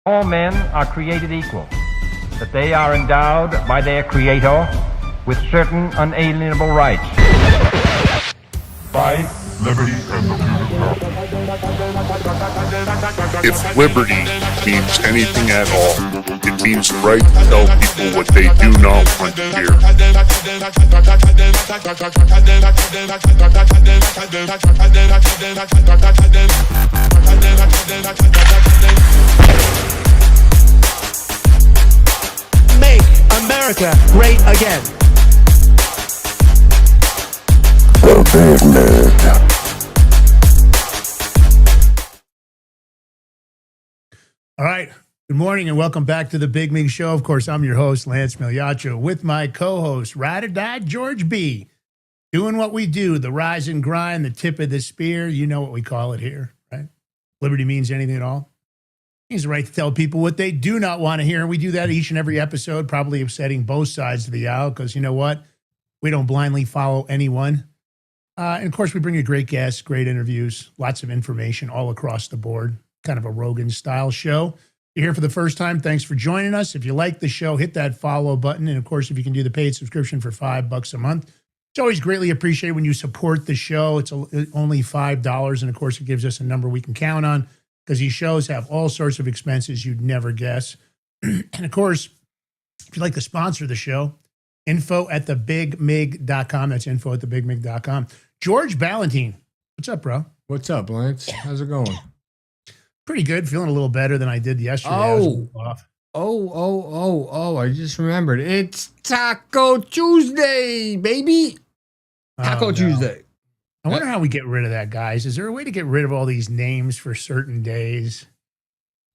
All men are created equal, that they are endowed by their Creator with certain unalienable rights. Life, liberty, and the If liberty means anything at all, it means the right to tell people what they do not want to hear. Make America great again. The Big Mig. All right. Good morning and welcome back to the Big Mig Show. Of course, I'm your host, Lance Migliaccio, with my co-host, Ride or Die, George B. Doing what we do, the rise and grind, the tip of the spear. You know what we call it here, right? Liberty means anything at all. It means the right to tell people what they do not want to hear. And we do that each and every episode, probably upsetting both sides of the aisle because you know what? We don't blindly follow anyone. And of course, we bring you great guests, great interviews, lots of information all across the board. Kind of a Rogan-style show. If you're here for the first time, thanks for joining us. If you like the show, hit that follow button. And of course, if you can do the paid subscription for $5 a month, it's always greatly appreciated when you support the show. It's only $5. And of course, it gives us a number we can count on because these shows have all sorts of expenses you'd never guess. And of course, if you'd like to sponsor the show, info@thebigmig.com. That's info@thebigmig.com. George Ballantine. What's up, bro? What's up, Lance? How's it going? Pretty good. Feeling a little better than I did yesterday. I was a little off. I just remembered. It's Taco Tuesday, baby. Taco Tuesday. I wonder how we get rid of that, guys. Is there a way to get rid of all these names for certain days?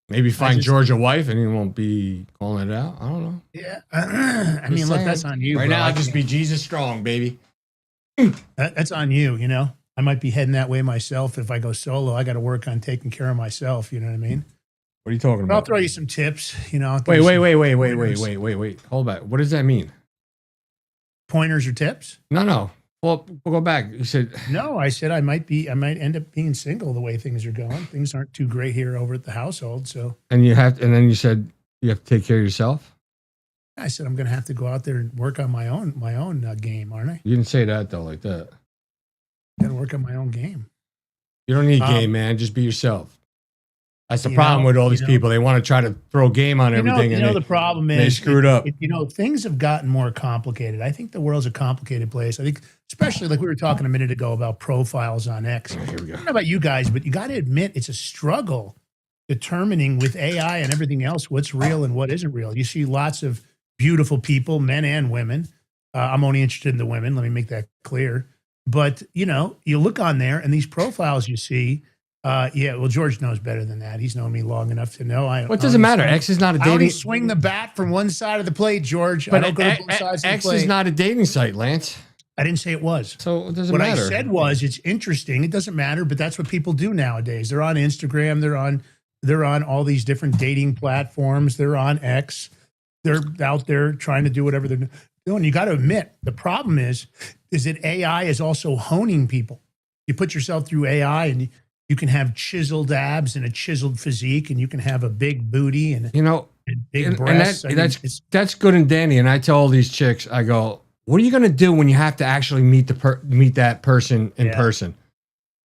Maybe find George a wife and he won't be calling it out. I don't know. Yeah. I mean, look, that's on you. Right bro. now, I'll just be Jesus strong, baby. That's on you, you know? I might be heading that way myself. If I go solo, I got to work on taking care of myself. You know what I mean? What are you talking But I'll about? throw you some tips. You know. Wait. Hold back. What does that mean? Pointers or tips? No. Well, we'll go back. You said No, I said I might end up being single the way things are going. Things aren't too great here over at the household. So, and then you said you have to take care of yourself. I said I'm going to have to go out there and work on my own game, aren't I? You didn't say that though, like that. Got to work on my own game. You don't need game, man. Just be yourself. That's the problem with all these people. They want to try to throw game on everything. The problem is they screwed up. Things have gotten more complicated. I think the world's a complicated place. I think, especially like we were talking a minute ago about profiles on X. Here we go. I don't know about you guys, but you got to admit it's a struggle determining with AI and everything else what's real and what isn't real. You see lots of beautiful people, men and women. I'm only interested in the women. Let me make that clear. But, you look on there and these profiles you see, George knows better than that. He's known me long enough to know. What does it matter? X is not a I only dating. swing the bat from one side of the plate, George. But I don't go to both sides of the X plate. is not a dating site, Lance. I didn't say it was. So it doesn't What matter. I said was it's interesting. It doesn't matter, but that's what people do nowadays. They're on Instagram. They're on all these different dating platforms. They're on X. They're out there trying to do whatever they're doing. You got to admit, the problem is that AI is also honing people. You put yourself through AI and you can have chiseled abs and a chiseled physique, and you can have a big booty and big breasts. That's good and dandy. And I tell all these chicks, I go, what are you going to do when you have to actually meet that person in person?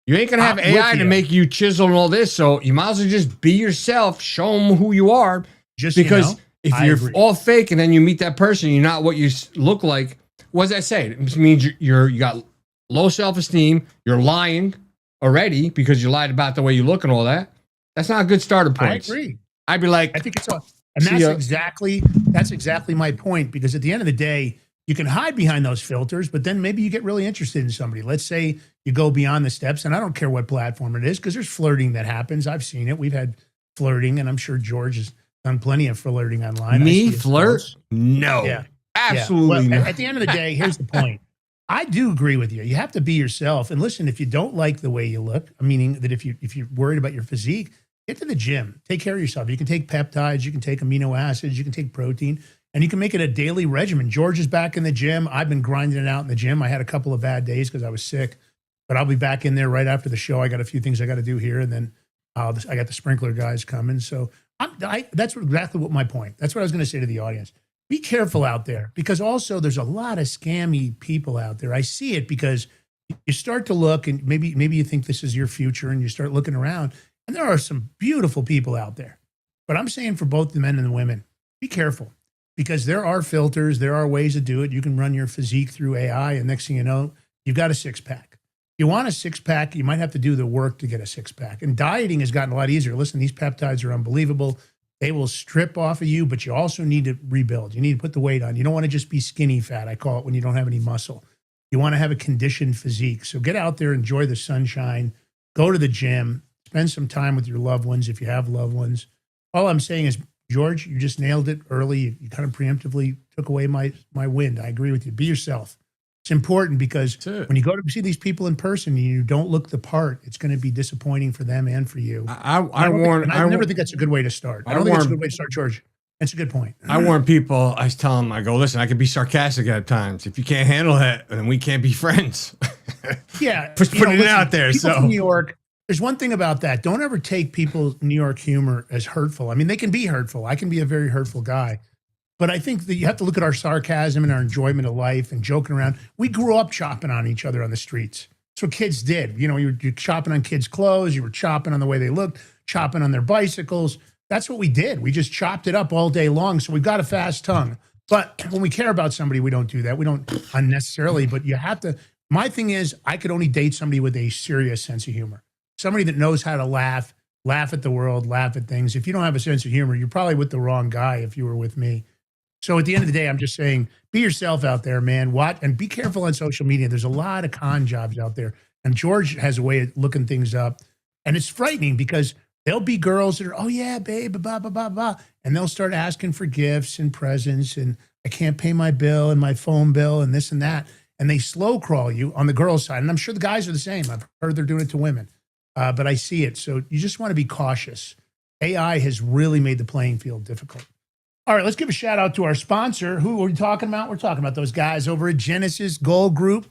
You ain't going to have AI to make you chisel and all this. So you might as well just be yourself, show them who you are. Because if you're all fake and then you meet that person, you're not what you look like. What does that say? It means you got low self-esteem. You're lying already because you lied about the way you look and all that. That's not a good starter point. I agree. I'd be like, I think it's all, and that's exactly my point. Because at the end of the day, you can hide behind those filters, but then maybe you get really interested in somebody. Let's say you go beyond the steps, and I don't care what platform it is, because there's flirting that happens. I've seen it. We've had flirting, and I'm sure George has done plenty of flirting online. Me flirt? No. Yeah. Absolutely Well, not. at the end of the day, here's the point. I do agree with you. You have to be yourself. And listen, if you don't like the way you look, meaning that if you're worried about your physique, get to the gym. Take care of yourself. You can take peptides. You can take amino acids. You can take protein. And you can make it a daily regimen. George is back in the gym. I've been grinding it out in the gym. I had a couple of bad days because I was sick. But I'll be back in there right after the show. I got a few things I got to do here. And then I got the sprinkler guys coming. So That's exactly what my point. That's what I was going to say to the audience. Be careful out there, because also there's a lot of scammy people out there. I see it because you start to look, and maybe you think this is your future, and you start looking around, and there are some beautiful people out there. But I'm saying for both the men and the women, be careful, because there are filters, there are ways to do it. You can run your physique through AI, and next thing you know, you've got a six-pack. You want a six-pack, you might have to do the work to get a six-pack. And dieting has gotten a lot easier. Listen, these peptides are unbelievable. They will strip off of you, but you also need to rebuild. You need to put the weight on. You don't want to just be skinny fat, I call it, when you don't have any muscle. You want to have a conditioned physique. So get out there, enjoy the sunshine, go to the gym, spend some time with your loved ones if you have loved ones. All I'm saying is, George, you just nailed it early. You kind of preemptively took away my wind. I agree with you. Be yourself. It's important, because when you go to see these people in person and you don't look the part, it's going to be disappointing for them and for you. I never think that's a good way to start. I don't think it's a good way to start, George. That's a good point. I warn people. I tell them, I go, listen, I can be sarcastic at times. If you can't handle it, then we can't be friends. Yeah. Putting it out there. People So from New York, there's one thing about that. Don't ever take people's New York humor as hurtful. I mean, they can be hurtful. I can be a very hurtful guy. But I think that you have to look at our sarcasm and our enjoyment of life and joking around. We grew up chopping on each other on the streets. That's what kids did. You know, you're chopping on kids' clothes. You were chopping on the way they looked, chopping on their bicycles. That's what we did. We just chopped it up all day long. So we've got a fast tongue. But when we care about somebody, we don't do that. We don't unnecessarily, but you have to. My thing is, I could only date somebody with a serious sense of humor. Somebody that knows how to laugh at the world, laugh at things. If you don't have a sense of humor, you're probably with the wrong guy if you were with me. So at the end of the day, I'm just saying, be yourself out there, man. And be careful on social media. There's a lot of con jobs out there. And George has a way of looking things up. And it's frightening, because there'll be girls that are, oh yeah, babe, blah, blah, blah, blah. And they'll start asking for gifts and presents, and I can't pay my bill and my phone bill and this and that. And they slow crawl you on the girls' side. And I'm sure the guys are the same. I've heard they're doing it to women. But I see it. So you just want to be cautious. AI has really made the playing field difficult. All right, let's give a shout out to our sponsor. Who are we talking about? We're talking about those guys over at Genesis Gold Group.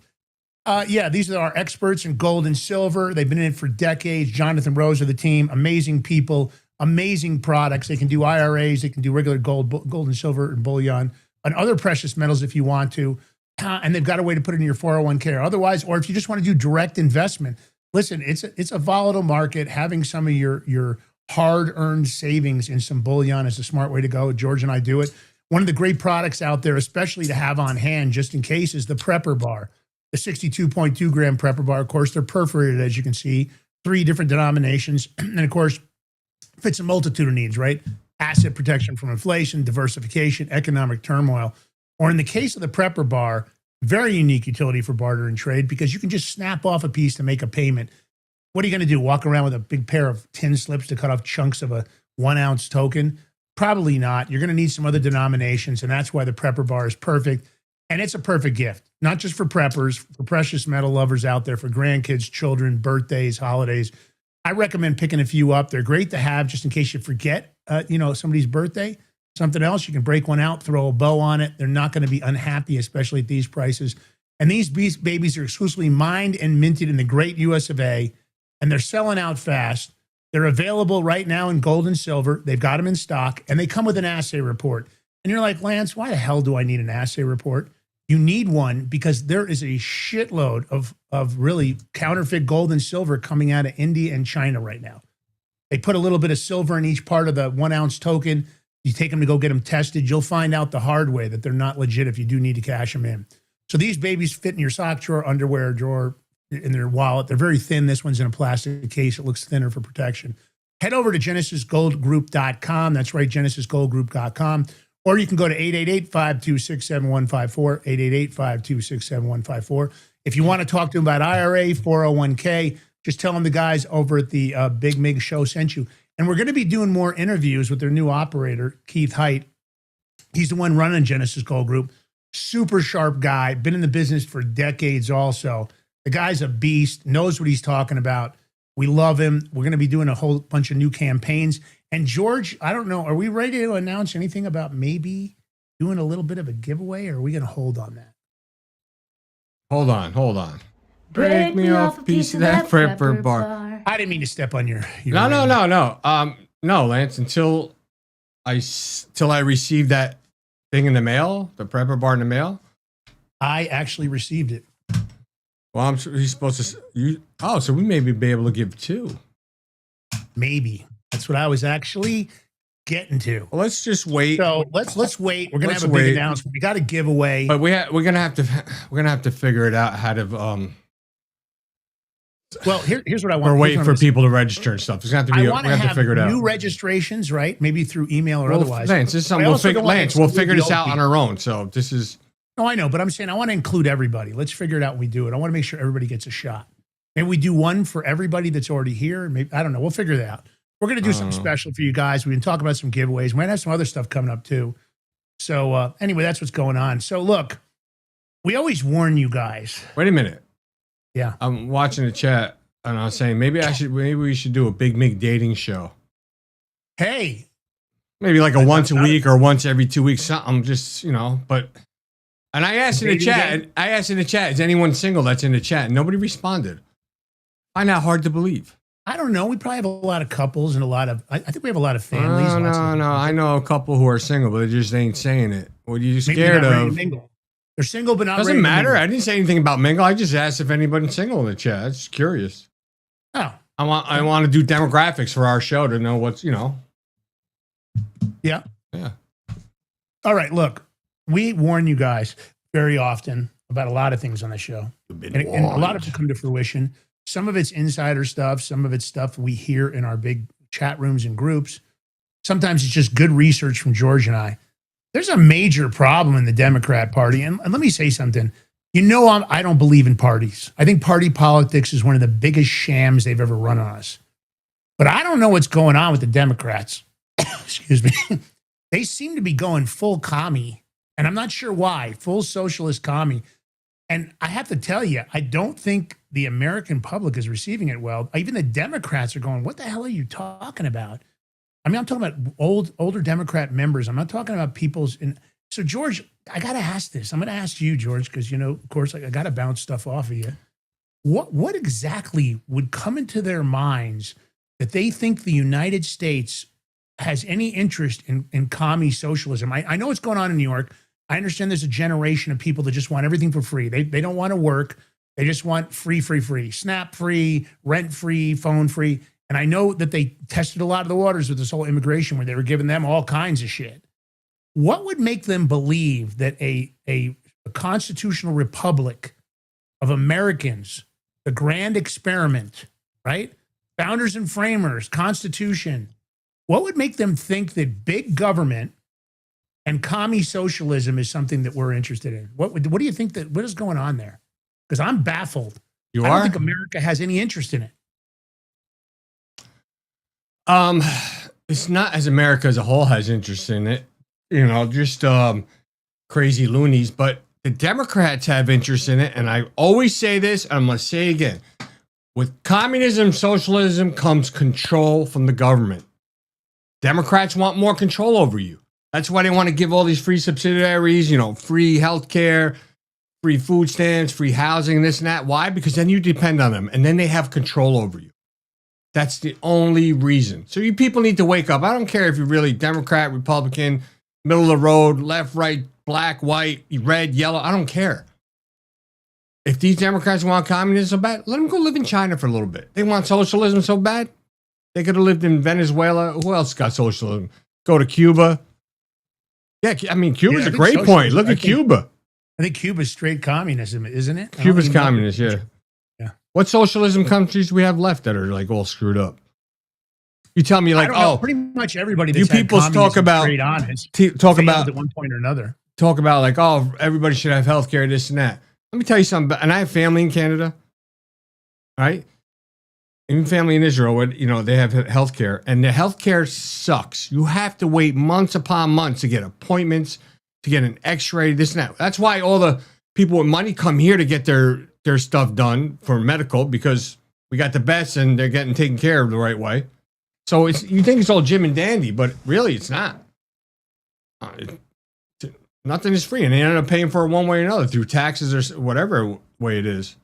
Yeah, these are our experts in gold and silver. They've been in it for decades. Jonathan Rose of the team, amazing people, amazing products. They can do IRAs, they can do regular gold and silver and bullion, and other precious metals if you want to. And they've got a way to put it in your 401k or otherwise, or if you just want to do direct investment. Listen, it's a volatile market. Having some of your hard-earned savings in some bullion is a smart way to go. George and I do it. One of the great products out there, especially to have on hand just in case, is the Prepper Bar, the 62.2 gram Prepper Bar. Of course, they're perforated, as you can see, 3 different denominations. And of course, fits a multitude of needs, right? Asset protection from inflation, diversification, economic turmoil. Or in the case of the Prepper Bar, very unique utility for barter and trade, because you can just snap off a piece to make a payment. What are you going to do? Walk around with a big pair of tin slips to cut off chunks of a 1 ounce token? Probably not. You're going to need some other denominations, and that's why the Prepper Bar is perfect. And it's a perfect gift, not just for preppers, for precious metal lovers out there, for grandkids, children, birthdays, holidays. I recommend picking a few up. They're great to have just in case you forget, somebody's birthday, something else. You can break one out, throw a bow on it. They're not going to be unhappy, especially at these prices. And these babies are exclusively mined and minted in the great US of A. And they're selling out fast. They're available right now in gold and silver. They've got them in stock, and they come with an assay report. And you're like, Lance, why the hell do I need an assay report? You need one because there is a shitload of really counterfeit gold and silver coming out of India and China right now. They put a little bit of silver in each part of the 1 ounce token. You take them to go get them tested. You'll find out the hard way that they're not legit if you do need to cash them in. So these babies fit in your sock drawer, underwear drawer, in their wallet. They're very thin. This one's in a plastic case. It looks thinner for protection. Head over to genesisgoldgroup.com. That's right, genesisgoldgroup.com. Or you can go to 888-526-7154, 888-526-7154. If you want to talk to them about IRA, 401k, just tell them the guys over at the Big Mig Show sent you. And we're going to be doing more interviews with their new operator, Keith Height. He's the one running Genesis Gold Group. Super sharp guy, been in the business for decades also. The guy's a beast, knows what he's talking about. We love him. We're going to be doing a whole bunch of new campaigns. And George, I don't know, are we ready to announce anything about maybe doing a little bit of a giveaway, or are we going to hold on that? Hold on. Break me off a piece of that Prepper Bar. I didn't mean to step on your No, Lance, until till I received that thing in the mail, the prepper bar in the mail. I actually received it. Well, he's supposed to. So we maybe be able to give 2. Maybe that's what I was actually getting to. Well, let's just wait. So let's wait. We're gonna have a big announcement. We got a giveaway, but we're gonna have to figure it out how to. Well, here's what I want. We're waiting for people to register and stuff. There's gonna have to be. We have to figure it out. New registrations, right? Maybe through email or otherwise. Lance, this is something we'll figure this out on our own. So this is. No, I know, but I'm saying I want to include everybody. Let's figure it out when we do it. I want to make sure everybody gets a shot. Maybe we do one for everybody that's already here. Maybe I don't know. We'll figure that out. We're going to do something special for you guys. We can talk about some giveaways. We might have some other stuff coming up too. So anyway, that's what's going on. So look, we always warn you guys. Wait a minute. Yeah, I'm watching the chat and I was saying maybe we should do a Big Mig dating show. Hey, maybe like a once a week or once every 2 weeks. Something just but. And I asked in the chat, is anyone single that's in the chat? And nobody responded. I find that hard to believe. I don't know. We probably have a lot of couples and I think we have a lot of families. No. I know a couple who are single, but they just ain't saying it. What are you scared of? They're single, but not doesn't matter. I didn't say anything about mingle. I just asked if anybody's single in the chat. I'm just curious. Oh. I want to do demographics for our show to know what's, Yeah. Yeah. All right, look. We warn you guys very often about a lot of things on the show. And a lot of it come to fruition. Some of it's insider stuff. Some of it's stuff we hear in our big chat rooms and groups. Sometimes it's just good research from George and I. There's a major problem in the Democrat Party. And let me say something. I don't believe in parties. I think party politics is one of the biggest shams they've ever run on us. But I don't know what's going on with the Democrats. Excuse me. They seem to be going full commie. And I'm not sure why. Full socialist commie. And I have to tell you, I don't think the American public is receiving it well. Even the Democrats are going, what the hell are you talking about? I mean, I'm talking about older Democrat members. I'm not talking about people's. So, George, I got to ask this. I'm going to ask you, George, because, of course, I got to bounce stuff off of you. What exactly would come into their minds that they think the United States has any interest in commie socialism? I know what's going on in New York. I understand there's a generation of people that just want everything for free. They don't want to work. They just want free. SNAP free, rent free, phone free. And I know that they tested a lot of the waters with this whole immigration where they were giving them all kinds of shit. What would make them believe that a constitutional republic of Americans, the grand experiment, right? Founders and framers, Constitution. What would make them think that big government and commie socialism is something that we're interested in? What do you think what is going on there? Because I'm baffled. I don't think America has any interest in it. It's not as America as a whole has interest in it. Just crazy loonies. But the Democrats have interest in it. And I always say this, and I'm going to say it again. With communism, socialism comes control from the government. Democrats want more control over you. That's why they want to give all these free subsidiaries, free healthcare, free food stamps, free housing, this and that. Why? Because then you depend on them, and then they have control over you. That's the only reason. So you people need to wake up. I don't care if you're really Democrat, Republican, middle of the road, left, right, black, white, red, yellow. I don't care. If these Democrats want communism so bad, let them go live in China for a little bit. They want socialism so bad. They could have lived in Venezuela. Who else got socialism? Go to Cuba. Yeah, I mean, Cuba's a great point. Look at Cuba. I think Cuba's straight communism, isn't it? Cuba's communist, yeah. Yeah. What socialism countries do we have left that are like all screwed up? You tell me, like, pretty much everybody. That's you people talk about straight honest. Talk about at one point or another. Talk about like, everybody should have health care, this and that. Let me tell you something. And I have family in Canada, right? Even family in Israel, where, they have health care, and the health care sucks. You have to wait months upon months to get appointments, to get an x-ray, this and that. That's why all the people with money come here to get their stuff done for medical, because we got the best and they're getting taken care of the right way. So you think it's all Jim and dandy, but really it's not. Nothing is free, and they end up paying for it one way or another through taxes or whatever way it is.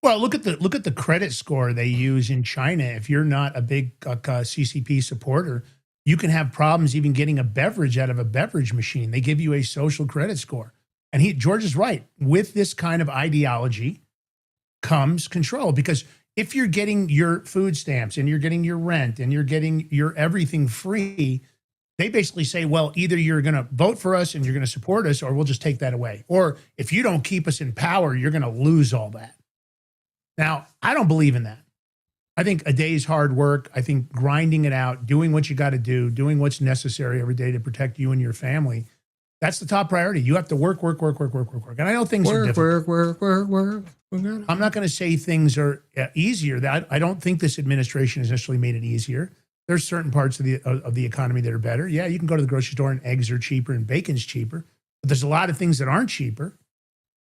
Well, look at the credit score they use in China. If you're not a big CCP supporter, You can have problems even getting a beverage out of a beverage machine. They give you a social credit score. And George is right. With this kind of ideology comes control, because if you're getting your food stamps and you're getting your rent and you're getting your everything free, they basically say, well, either you're going to vote for us and you're going to support us, or we'll just take that away. Or if you don't keep us in power, you're going to lose all that. Now, I don't believe in that. I think a day's hard work, I think grinding it out, doing what you got to do, doing what's necessary every day to protect you and your family, that's the top priority. You have to work. And I know things are difficult. Work. I'm not going to say things are easier. I don't think this administration has necessarily made it easier. There's certain parts of the economy that are better. Yeah, you can go to the grocery store and eggs are cheaper and bacon's cheaper, but there's a lot of things that aren't cheaper.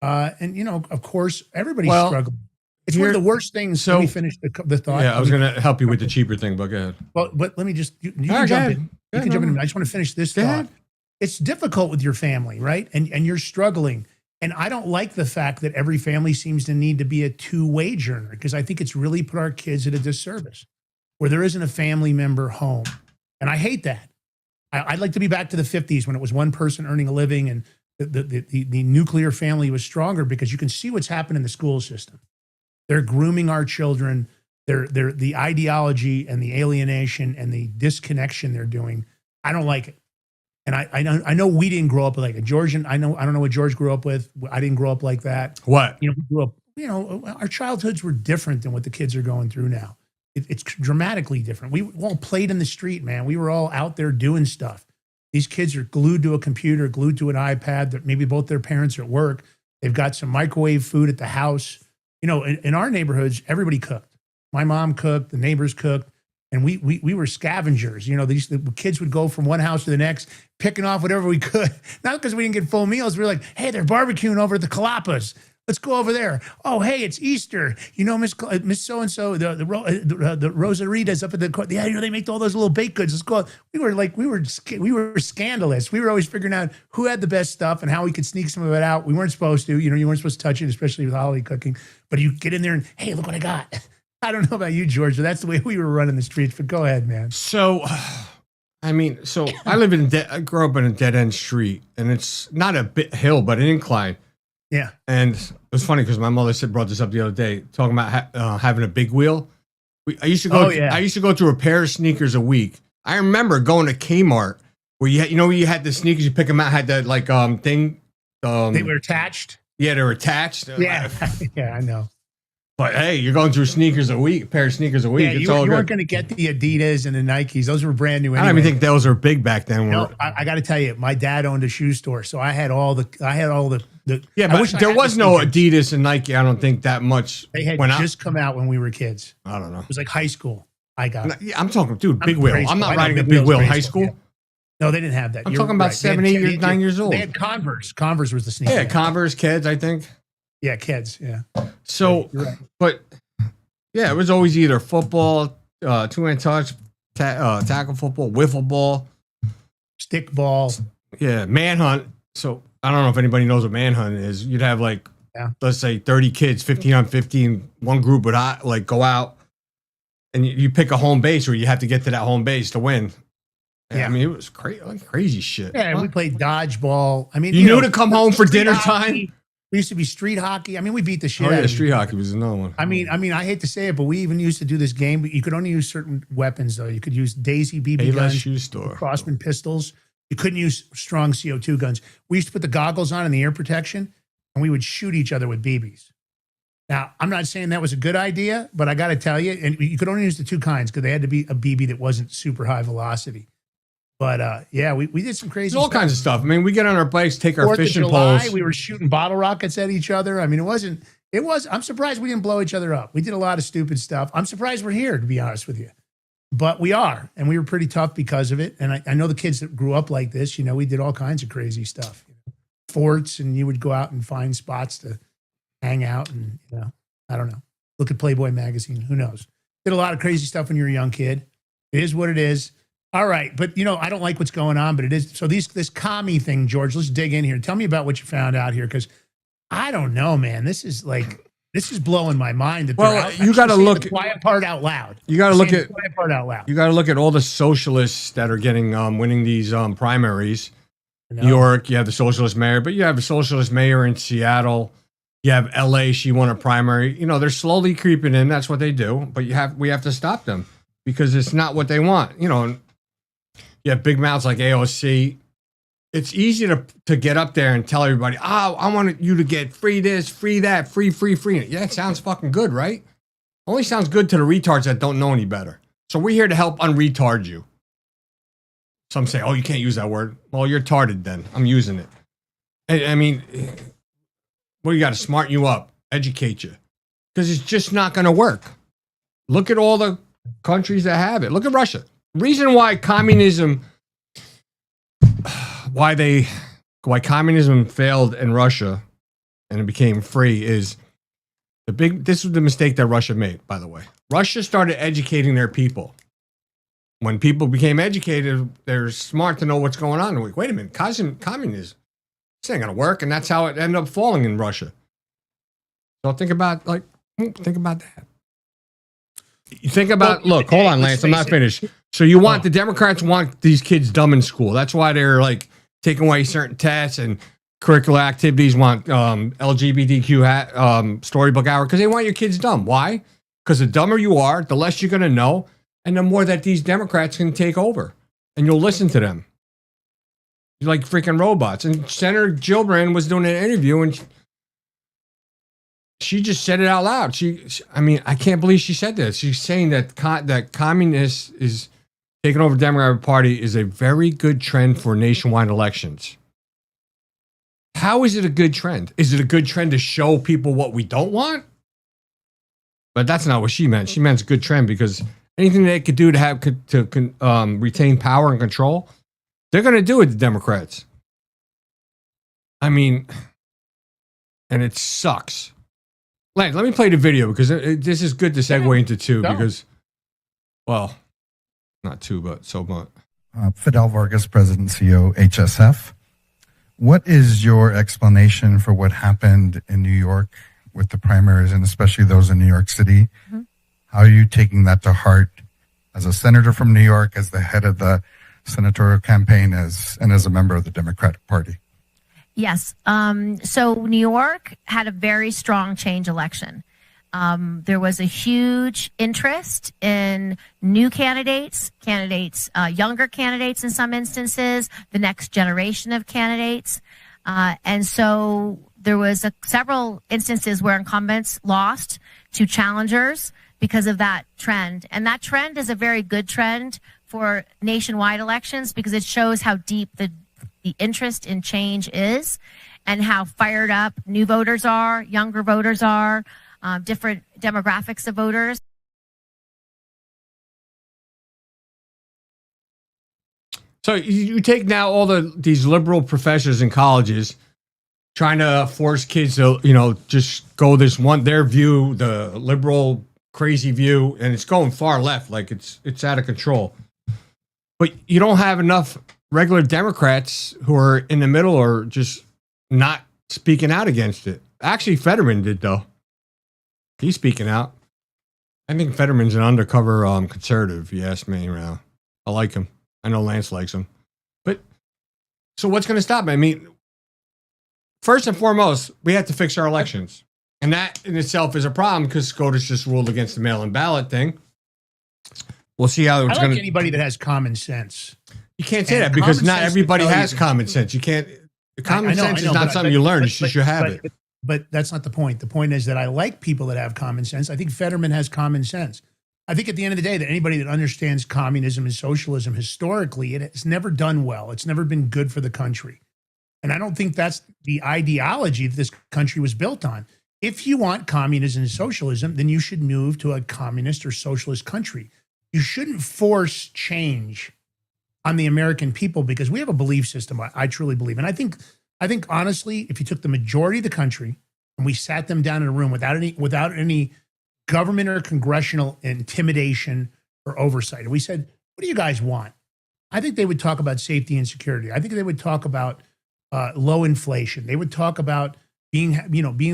And, you know, of course, everybody's struggling. It's one of the worst things. So, let me finish the thought. Yeah, I was going to help you with the cheaper thing, but go ahead. Well, but let me just, you can jump in. You can jump in. I just want to finish this thought. It's difficult with your family, right? And you're struggling. And I don't like the fact that every family seems to need to be a two-wage earner, because I think it's really put our kids at a disservice where there isn't a family member home. And I hate that. I'd like to be back to the 50s when it was one person earning a living and the nuclear family was stronger, because you can see what's happened in the school system. They're grooming our children. They're the ideology and the alienation and the disconnection they're doing. I don't like it. And I know we didn't grow up like a Georgian. I don't know what George grew up with. I didn't grow up like that. What? You know, we grew up, you know, our childhoods were different than what the kids are going through now. It's dramatically different. We all played in the street, man. We were all out there doing stuff. These kids are glued to a computer, glued to an iPad. That maybe both their parents are at work. They've got some microwave food at the house. You know, in our neighborhoods, everybody cooked. My mom cooked, the neighbors cooked, and we were scavengers. You know, the kids would go from one house to the next, picking off whatever we could. Not because we didn't get full meals. We were like, hey, they're barbecuing over at the Calapas. Let's go over there. Oh, hey, it's Easter. You know, Miss So-and-so, the Rosaritas up at the court. Yeah, you know, they make all those little baked goods. Let's go. We were scandalous. We were always figuring out who had the best stuff and how we could sneak some of it out. We weren't supposed to. You know, you weren't supposed to touch it, especially with holiday cooking. But you get in there and, hey, look what I got. I don't know about you, George, but that's the way we were running the streets. But go ahead, man. So, I mean, I grew up in a dead-end street, and it's not a bit hill, but an incline. Yeah. And it was funny because my mother brought this up the other day, talking about having a big wheel. I used to go through a pair of sneakers a week. I remember going to Kmart where you had the sneakers, you pick them out, had that like thing. They were attached. Yeah, they were attached. Yeah. Yeah, I know. But hey, you're going through a pair of sneakers a week. Yeah, it's you all good. weren't going to get the Adidas and the Nikes. Those were brand new anyway. I don't even think those were big back then. No, I got to tell you, my dad owned a shoe store, so I had all the yeah, but there was no Adidas and Nike. I don't think that much. They had just come out when we were kids. I don't know. It was like high school. I got it. Yeah, I'm talking, dude, big wheel. I'm not riding a big wheel in high school. Yeah. No, they didn't have that. I'm talking about 7, 8, 9 years old. They had Converse. Converse was the sneaker. Yeah, Converse, Kids, I think. Yeah, Kids, yeah. So, right. But, yeah, it was always either football, two-hand touch, tackle football, wiffle ball. Stick ball. Yeah, manhunt. So, I don't know if anybody knows what manhunt is. You'd have, like, let's say 30 kids, 15 on 15. One group would, like, go out, and you pick a home base, or you have to get to that home base to win. Yeah, I mean, it was crazy shit. Yeah, we played dodgeball. I mean, you knew to come home for dinner time. We used to be street hockey. I mean, we beat the shit out of it. Street hockey was another one. I mean, I hate to say it, but we even used to do this game. But you could only use certain weapons, though. You could use Daisy BB guns, shoe store, Crossman pistols. You couldn't use strong CO2 guns. We used to put the goggles on and the ear protection, and we would shoot each other with BBs. Now, I'm not saying that was a good idea, but I got to tell you, and you could only use the two kinds because they had to be a BB that wasn't super high velocity. But yeah, we did some crazy stuff. All kinds of stuff. I mean, we get on our bikes, take our fishing poles. We were shooting bottle rockets at each other. I mean, I'm surprised we didn't blow each other up. We did a lot of stupid stuff. I'm surprised we're here, to be honest with you. But we are, and we were pretty tough because of it. And I know the kids that grew up like this, we did all kinds of crazy stuff. Forts, and you would go out and find spots to hang out and, I don't know, look at Playboy magazine. Who knows? Did a lot of crazy stuff when you were a young kid. It is what it is. All right, but I don't like what's going on, but it is. So this commie thing, George, let's dig in here. Tell me about what you found out here, because I don't know, man. This is This is blowing my mind. That Well, you got to look the quiet part out loud. You got to look at the quiet part out loud. You got to look at all the socialists that are getting winning these primaries. New York, you have the socialist mayor, but you have a socialist mayor in Seattle. You have LA. She won a primary. You know, they're slowly creeping in. That's what they do. But we have to stop them because it's not what they want. You know, you have big mouths like AOC. It's easy to get up there and tell everybody, oh, I want you to get free this, free that, free. Yeah, it sounds fucking good, right? Only sounds good to the retards that don't know any better. So we're here to help unretard you. Some say, oh, you can't use that word. Well, you're tarded then. I'm using it. I mean, well, you got to smarten you up, educate you. Because it's just not going to work. Look at all the countries that have it. Look at Russia. Reason why communism, why communism failed in Russia and it became free is this was the mistake that Russia made, by the way. Russia started educating their people. When people became educated, they're smart to know what's going on. They're like, wait a minute, communism, this ain't gonna work, and that's how it ended up falling in Russia. So think about that. You think about, look, hold on, Lance, I'm not finished. So the Democrats want these kids dumb in school. That's why they're like taking away certain tests and curricular activities, want LGBTQ storybook hour, because they want your kids dumb. Why? Because the dumber you are, the less you're gonna know, and the more that these Democrats can take over, and you'll listen to them. You're like freaking robots. And Senator Gillibrand was doing an interview, and she just said it out loud. I mean, I can't believe she said this. She's saying that that communists is taking over the Democratic Party is a very good trend for nationwide elections. How is it a good trend? Is it a good trend to show people what we don't want? But that's not what she meant. She meant it's a good trend because anything they could do to retain power and control, they're going to do it, the Democrats. I mean, and it sucks. Lance, let me play the video because this is good to segue into two because, well, not two, but so much. Fidel Vargas, President CEO, HSF. What is your explanation for what happened in New York with the primaries and especially those in New York City? Mm-hmm. How are you taking that to heart as a senator from New York, as the head of the senatorial campaign, and as a member of the Democratic Party? Yes. So New York had a very strong change election. There was a huge interest in new candidates, younger candidates in some instances, the next generation of candidates. And so there was several instances where incumbents lost to challengers because of that trend. And that trend is a very good trend for nationwide elections because it shows how deep the interest in change is and how fired up new voters are, younger voters are, different demographics of voters. So you take now all these liberal professors in colleges trying to force kids to, just go their view, the liberal crazy view, and it's going far left, like it's out of control. But you don't have enough regular Democrats who are in the middle or just not speaking out against it. Actually, Fetterman did, though. He's speaking out. I think Fetterman's an undercover conservative, if you ask me. I like him. I know Lance likes him. But, so what's going to stop me? I mean, first and foremost, we have to fix our elections. And that in itself is a problem because SCOTUS just ruled against the mail-in ballot thing. We'll see how it's going to... anybody that has common sense. You can't say that because not everybody has common sense. You can't... Common sense is not something you learn. You should have it. But that's not the point. The point is that I like people that have common sense. I think Fetterman has common sense. I think at the end of the day that anybody that understands communism and socialism historically, it has never done well. It's never been good for the country. And I don't think that's the ideology that this country was built on. If you want communism and socialism, then you should move to a communist or socialist country. You shouldn't force change on the American people because we have a belief system. I truly believe. And I think honestly, if you took the majority of the country and we sat them down in a room without any government or congressional intimidation or oversight, and we said, what do you guys want? I think they would talk about safety and security. I think they would talk about low inflation. They would talk about being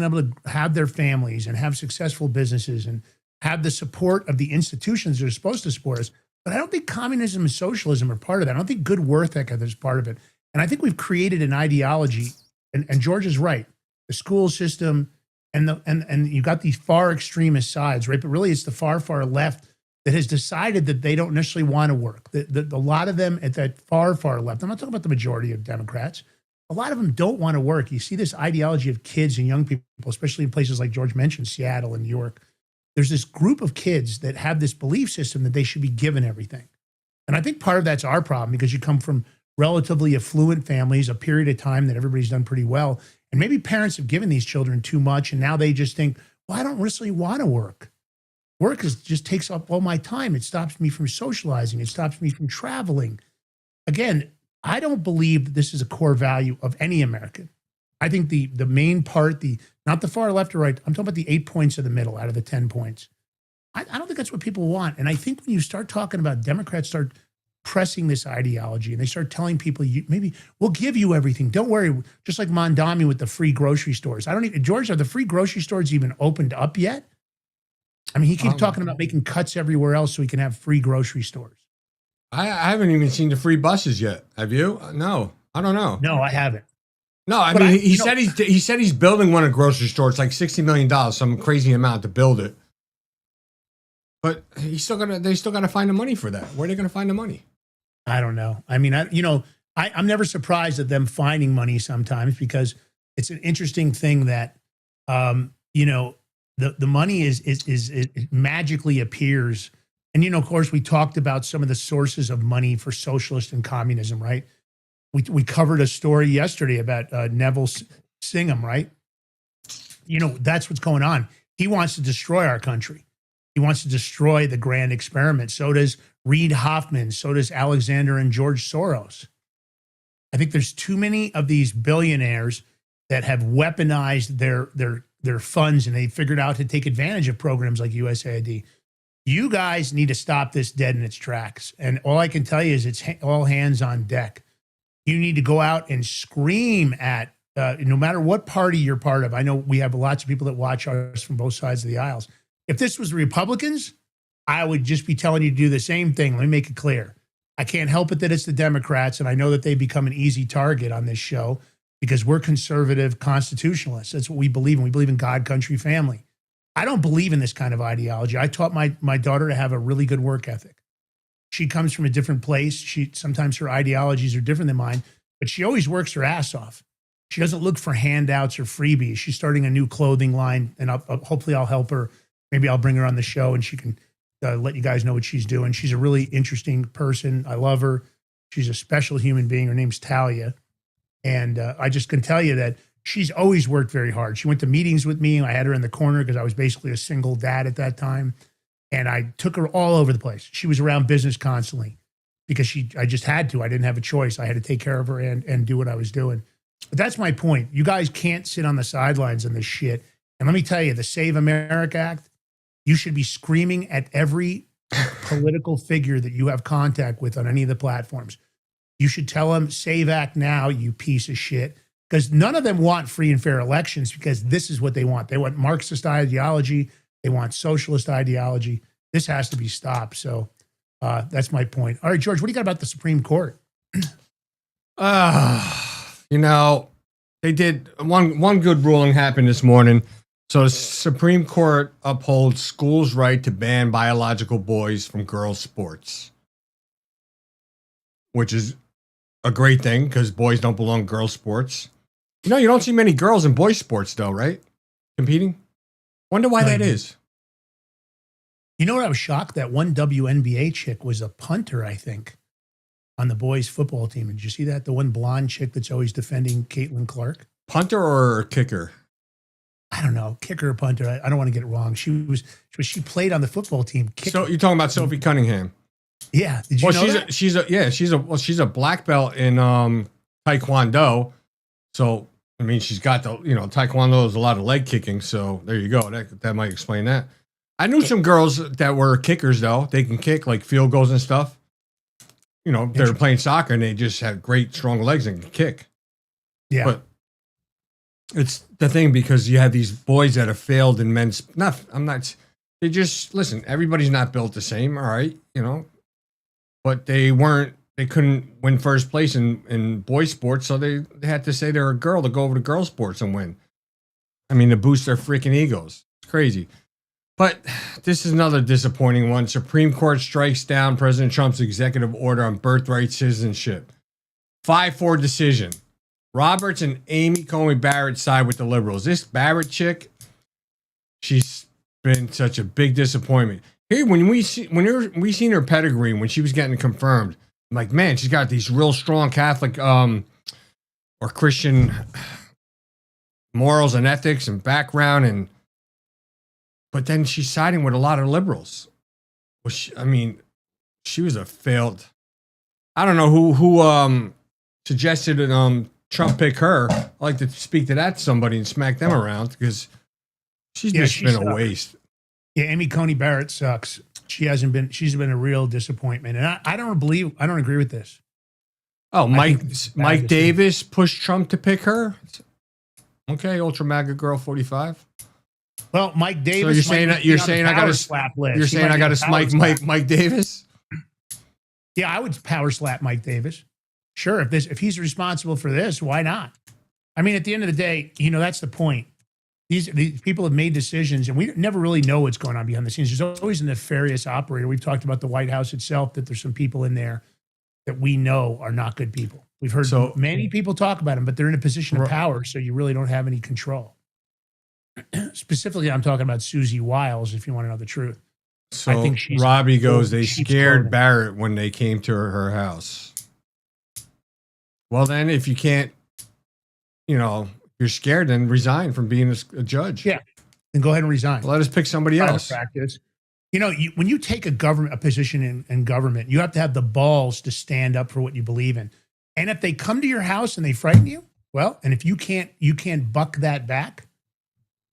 able to have their families and have successful businesses and have the support of the institutions that are supposed to support us. But I don't think communism and socialism are part of that. I don't think good work ethic is part of it. And I think we've created an ideology, and George is right. The school system and you got these far extremist sides, right? But really it's the far, far left that has decided that they don't necessarily want to work. A lot of them at that far, far left, I'm not talking about the majority of Democrats, a lot of them don't want to work. You see this ideology of kids and young people, especially in places like George mentioned, Seattle and New York. There's this group of kids that have this belief system that they should be given everything. And I think part of that's our problem because you come from relatively affluent families, a period of time that everybody's done pretty well. And maybe parents have given these children too much. And now they just think, well, I don't really want to work. Work just takes up all my time. It stops me from socializing. It stops me from traveling. Again, I don't believe that this is a core value of any American. I think the main part, not the far left or right, I'm talking about the 8 points of the middle out of the 10 points. I don't think that's what people want. And I think when you start talking about Democrats start pressing this ideology and they start telling people, maybe we'll give you everything. Don't worry. Just like Mondami with the free grocery stores. George, are the free grocery stores even opened up yet? I mean, he keeps talking about making cuts everywhere else so he can have free grocery stores. I haven't even seen the free buses yet. Have you? No, I don't know. No, I haven't. No, I mean, he said he's building one at a grocery store. It's like $60 million, some crazy amount to build it. But they still gotta find the money for that. Where are they gonna find the money? I don't know. I mean, I'm never surprised at them finding money sometimes because it's an interesting thing that, the money it magically appears. And, of course, we talked about some of the sources of money for socialist and communism, right? We covered a story yesterday about Neville Singham, right? That's what's going on. He wants to destroy our country. He wants to destroy the grand experiment. So does Reid Hoffman. So does Alexander and George Soros. I think there's too many of these billionaires that have weaponized their funds and they figured out to take advantage of programs like USAID. You guys need to stop this dead in its tracks. And all I can tell you is it's all hands on deck. You need to go out and scream at, no matter what party you're part of. I know we have lots of people that watch us from both sides of the aisles. If this was Republicans, I would just be telling you to do the same thing. Let me make it clear. I can't help it that it's the Democrats, and I know that they become an easy target on this show because we're conservative constitutionalists. That's what we believe in. We believe in God, country, family. I don't believe in this kind of ideology. I taught my daughter to have a really good work ethic. She comes from a different place. Sometimes her ideologies are different than mine, but she always works her ass off. She doesn't look for handouts or freebies. She's starting a new clothing line, and hopefully I'll help her. Maybe I'll bring her on the show, and she can let you guys know what she's doing. She's a really interesting person. I love her. She's a special human being. Her name's Talia. And I just can tell you that she's always worked very hard. She went to meetings with me. I had her in the corner because I was basically a single dad at that time. And I took her all over the place. She was around business constantly because I just had to. I didn't have a choice. I had to take care of her and do what I was doing. But that's my point. You guys can't sit on the sidelines on this shit. And let me tell you, the Save America Act, you should be screaming at every political figure that you have contact with on any of the platforms. You should tell them, Save Act now, you piece of shit. Because none of them want free and fair elections because this is what they want. They want Marxist ideology. They want socialist ideology. This has to be stopped. So that's my point. All right, George, what do you got about the Supreme Court? They did one good ruling happened this morning. So the Supreme Court upholds schools' right to ban biological boys from girls' sports, which is a great thing because boys don't belong in girls' sports. You don't see many girls in boys' sports, though, right? Competing? Wonder why that is. You know what? I was shocked that one WNBA chick was a punter, I think, on the boys' football team. Did you see that? The one blonde chick that's always defending Caitlin Clark? Punter or kicker? I don't know, kicker or punter. I don't want to get it wrong. She played on the football team. So you're talking about Sophie Cunningham? Yeah. Did you know that? She's a black belt in Taekwondo. So I mean, she's got Taekwondo is a lot of leg kicking. So there you go. That might explain that. I knew some girls that were kickers though. They can kick like field goals and stuff. They're playing soccer and they just have great strong legs and can kick. Yeah. But It's the thing because you have these boys that have failed in men's. They just listen. Everybody's not built the same, all right, but they couldn't win first place in boys sports, so they had to say they're a girl to go over to girls sports and win. I mean, to boost their freaking egos. It's crazy. But this is another disappointing one. Supreme Court strikes down President Trump's executive order on birthright citizenship. 5-4 decision. Roberts and Amy Coney Barrett side with the liberals. This Barrett chick, she's been such a big disappointment. Here, when we seen her pedigree when she was getting confirmed, I'm like, man, she's got these real strong Catholic or Christian morals and ethics and background, but then she's siding with a lot of liberals. Well, she was a failed. I don't know who suggested Trump pick her. I'd like to speak to that somebody and smack them around because she's been a waste. Yeah, Amy Coney Barrett sucks. She's been a real disappointment. And I don't agree with this. Oh, Mike Davis pushed Trump to pick her? Okay, Ultra MAGA Girl 45. Well, Mike Davis. So you're saying I got to slap list. You're saying I got to smite Mike Davis? Yeah, I would power slap Mike Davis. Sure, if he's responsible for this, why not? I mean, at the end of the day, that's the point. These people have made decisions, and we never really know what's going on behind the scenes. There's always a nefarious operator. We've talked about the White House itself, that there's some people in there that we know are not good people. We've heard many people talk about them, but they're in a position of power, so you really don't have any control. Specifically, I'm talking about Susie Wiles, if you want to know the truth. So I think Robbie goes, they scared Barrett when they came to her house. Well, then, if you can't, you're scared, then resign from being a judge. Yeah, then go ahead and resign. Let us pick somebody else. Practice. When you take a position in government, you have to have the balls to stand up for what you believe in. And if they come to your house and they frighten you, well, and if you can't buck that back,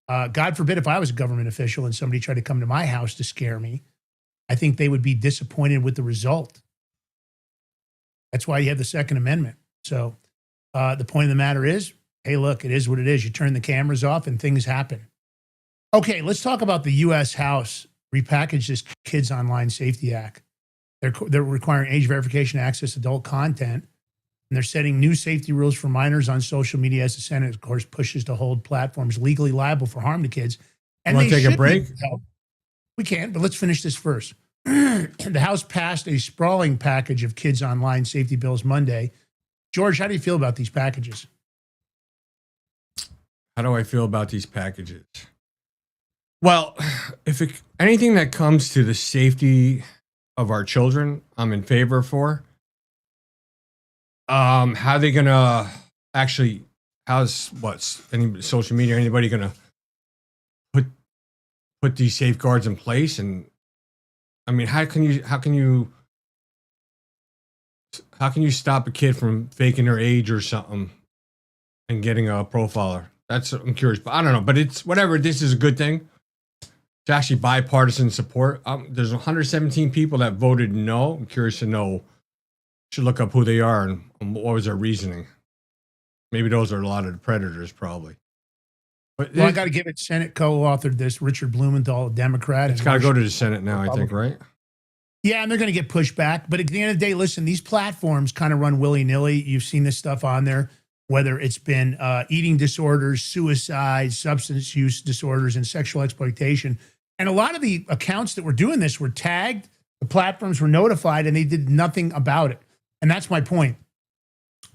God forbid if I was a government official and somebody tried to come to my house to scare me, I think they would be disappointed with the result. That's why you have the Second Amendment. So the point of the matter is, hey, look, it is what it is. You turn the cameras off and things happen. Okay, let's talk about the U.S. House repackaged this Kids Online Safety Act. They're requiring age verification to access adult content, and they're setting new safety rules for minors on social media as the Senate, of course, pushes to hold platforms legally liable for harm to kids. And want to take a break? We can, but let's finish this first. The House passed a sprawling package of kids online safety bills Monday. George, how do you feel about these packages? How do I feel about these packages? Well, anything that comes to the safety of our children, I'm in favor for. How they gonna actually? Any social media? Anybody gonna put these safeguards in place? And I mean, how can you stop a kid from faking their age or something and getting a profiler? I'm curious, but I don't know. But it's whatever. This is a good thing. It's actually bipartisan support. There's 117 people that voted no. I'm curious to know. Should look up who they are and what was their reasoning. Maybe those are a lot of the predators, probably. But I got to give it. Senate co-authored this. Richard Blumenthal, a Democrat. It's got to go to the Senate now, I think, right? Yeah, and they're going to get pushed back. But at the end of the day, listen, these platforms kind of run willy-nilly. You've seen this stuff on there, whether it's been eating disorders, suicide, substance use disorders, and sexual exploitation. And a lot of the accounts that were doing this were tagged. The platforms were notified, and they did nothing about it. And that's my point.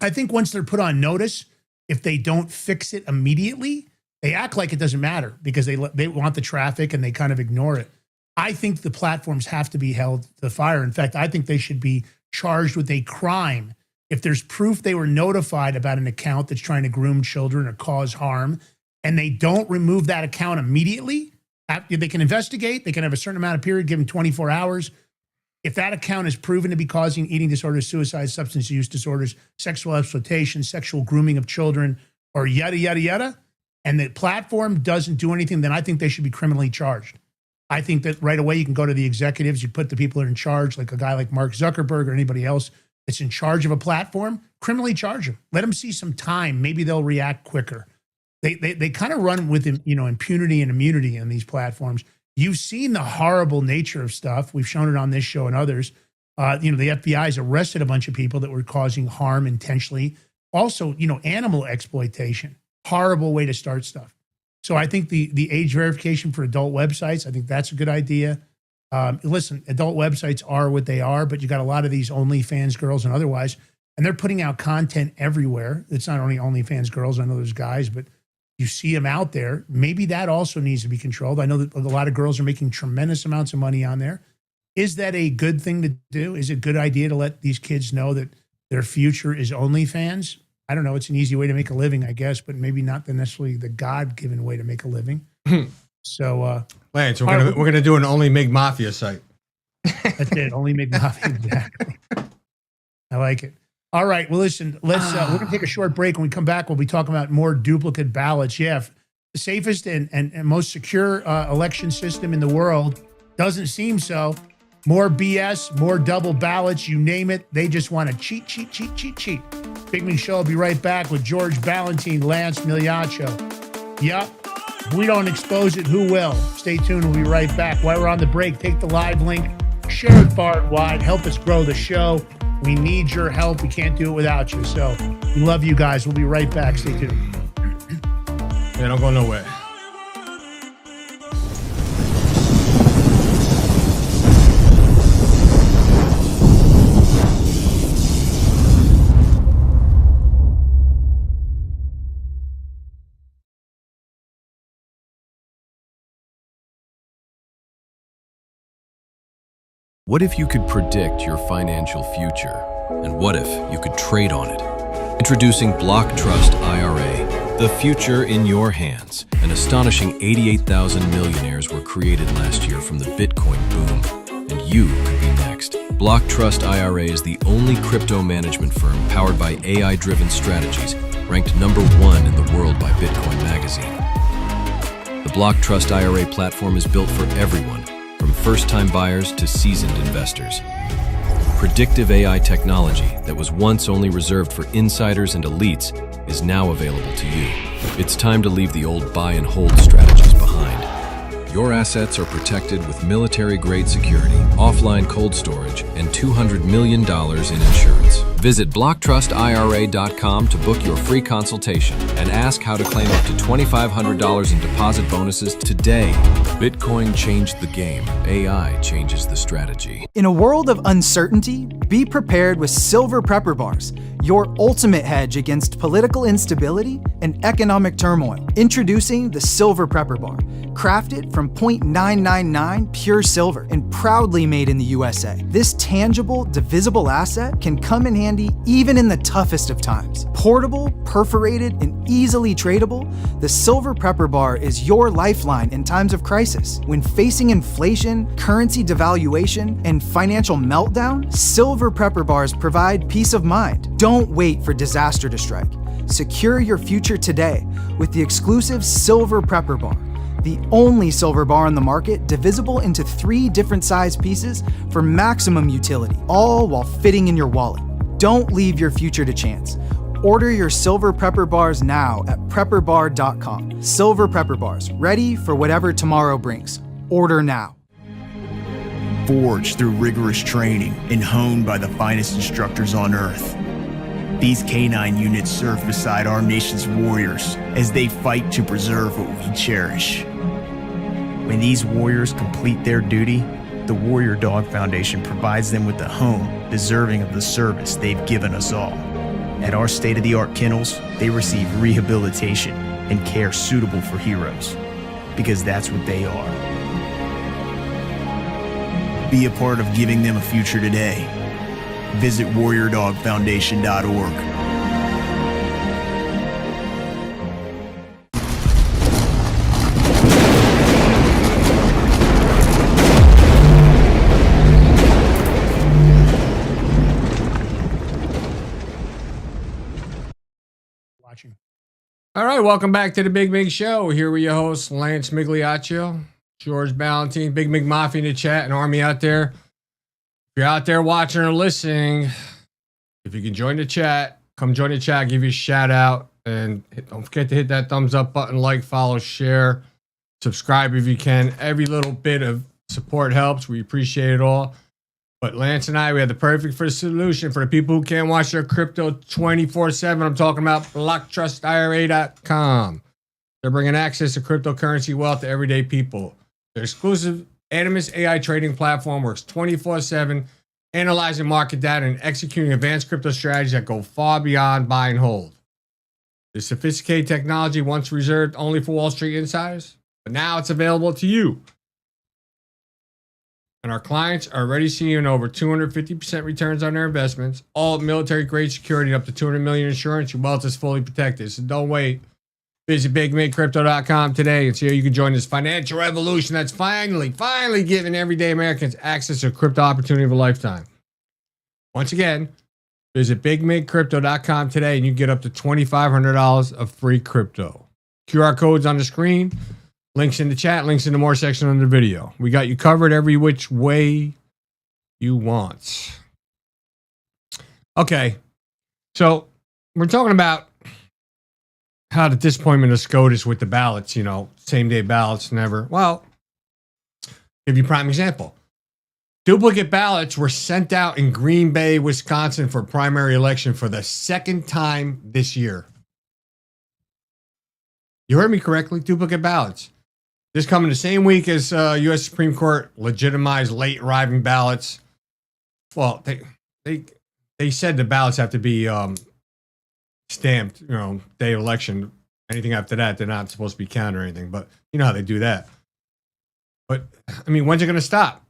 I think once they're put on notice, if they don't fix it immediately, they act like it doesn't matter because they want the traffic and they kind of ignore it. I think the platforms have to be held to the fire. In fact, I think they should be charged with a crime. If there's proof they were notified about an account that's trying to groom children or cause harm, and they don't remove that account immediately, they can investigate. They can have a certain amount of period, give them 24 hours. If that account is proven to be causing eating disorders, suicide, substance use disorders, sexual exploitation, sexual grooming of children, or yada, yada, yada, and the platform doesn't do anything, then I think they should be criminally charged. I think that right away you can go to the executives, you put the people that are in charge, like a guy like Mark Zuckerberg or anybody else that's in charge of a platform, criminally charge them. Let them see some time. Maybe they'll react quicker. they kind of run with, impunity and immunity on these platforms. You've seen the horrible nature of stuff. We've shown it on this show and others. The FBI's arrested a bunch of people that were causing harm intentionally. Also, animal exploitation, horrible way to start stuff. So I think the age verification for adult websites, I think that's a good idea. Listen, adult websites are what they are, but you got a lot of these OnlyFans girls and otherwise, and they're putting out content everywhere. It's not only OnlyFans girls. I know there's guys, but you see them out there. Maybe that also needs to be controlled. I know that a lot of girls are making tremendous amounts of money on there. Is that a good thing to do? Is it a good idea to let these kids know that their future is OnlyFans? I don't know. It's an easy way to make a living, I guess, but maybe not necessarily the God-given way to make a living. So, Lance, we're gonna do an Only Mig Mafia site. That's it. Only Mig Mafia. Exactly. I like it. All right. Well, listen. We're gonna take a short break. When we come back, we'll be talking about more duplicate ballots. Yeah, the safest and most secure election system in the world doesn't seem so. More BS, more double ballots, you name it. They just want to cheat. Big Mig Show will be right back with George Ballantyne, Lance Migliaccio. Yup. If we don't expose it, who will? Stay tuned. We'll be right back. While we're on the break, take the live link, share it far and wide, help us grow the show. We need your help. We can't do it without you. So we love you guys. We'll be right back. Stay tuned. Yeah, don't go nowhere. What if you could predict your financial future? And what if you could trade on it? Introducing Block Trust IRA, the future in your hands. An astonishing 88,000 millionaires were created last year from the Bitcoin boom, and you could be next. Block Trust IRA is the only crypto management firm powered by AI-driven strategies, ranked #1 in the world by Bitcoin Magazine. The Block Trust IRA platform is built for everyone, from first-time buyers to seasoned investors. Predictive AI technology that was once only reserved for insiders and elites is now available to you. It's time to leave the old buy and hold strategies behind. Your assets are protected with military-grade security, offline cold storage, and $200 million in insurance. Visit BlockTrustIRA.com to book your free consultation and ask how to claim up to $2,500 in deposit bonuses today. Bitcoin changed the game. AI changes the strategy. In a world of uncertainty, be prepared with Silver Prepper Bars, your ultimate hedge against political instability and economic turmoil. Introducing the Silver Prepper Bar, crafted from 0.999 pure silver and proudly made in the USA. This tangible, divisible asset can come in handy even in the toughest of times. Portable, perforated, and easily tradable, the Silver Prepper Bar is your lifeline in times of crisis. When facing inflation, currency devaluation, and financial meltdown, Silver Prepper Bars provide peace of mind. Don't wait for disaster to strike. Secure your future today with the exclusive Silver Prepper Bar, the only silver bar on the market divisible into 3 different size pieces for maximum utility, all while fitting in your wallet. Don't leave your future to chance. Order your Silver Prepper Bars now at prepperbar.com. Silver Prepper Bars, ready for whatever tomorrow brings. Order now. Forged through rigorous training and honed by the finest instructors on earth, these canine units serve beside our nation's warriors as they fight to preserve what we cherish. When these warriors complete their duty, the Warrior Dog Foundation provides them with a home deserving of the service they've given us all. At our state-of-the-art kennels, they receive rehabilitation and care suitable for heroes, because that's what they are. Be a part of giving them a future today. Visit warriordogfoundation.org. All right, welcome back to the Big Mig Show. Here with your hosts, Lance Migliaccio, George Ballantyne, Big Mig Mafia in the chat, and Army out there. If you're out there watching or listening, if you can join the chat, come join the chat, give you a shout out. And don't forget to hit that thumbs up button, like, follow, share, subscribe if you can. Every little bit of support helps. We appreciate it all. But Lance and I, we have the perfect solution for the people who can't watch their crypto 24/7. I'm talking about BlockTrustIRA.com. They're bringing access to cryptocurrency wealth to everyday people. Their exclusive Animus AI trading platform works 24/7, analyzing market data and executing advanced crypto strategies that go far beyond buy and hold. The sophisticated technology once reserved only for Wall Street insiders, but now it's available to you. And our clients are already seeing over 250% returns on their investments, all military-grade security, up to $200 million insurance. Your wealth is fully protected, so don't wait. Visit BigMakeCrypto.com today and see how you can join this financial revolution that's finally giving everyday Americans access to a crypto opportunity of a lifetime. Once again, visit BigMakeCrypto.com today and you get up to $2,500 of free crypto. QR codes on the screen, links in the chat, links in the more section on the video. We got you covered every which way you want. Okay, so we're talking about how the disappointment of SCOTUS with the ballots, same day ballots, never. Well, give you a prime example. Duplicate ballots were sent out in Green Bay, Wisconsin for primary election for the second time this year. You heard me correctly, duplicate ballots. This coming the same week as U.S. Supreme Court legitimized late arriving ballots. Well, they said the ballots have to be stamped, day of election. Anything after that, they're not supposed to be counted or anything. But you know how they do that. But I mean, when's it going to stop?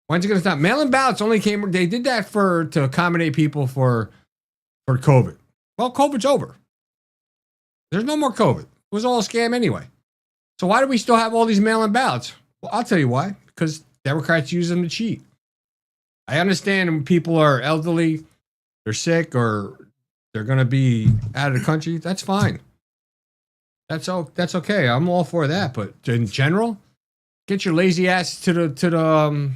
When's it going to stop? Mail-in ballots only came. They did that to accommodate people for COVID. Well, COVID's over. There's no more COVID. It was all a scam anyway. So why do we still have all these mail-in ballots? Well, I'll tell you why. Because Democrats use them to cheat. I understand when people are elderly, they're sick, or they're going to be out of the country. That's fine. That's okay. I'm all for that. But in general, get your lazy ass to the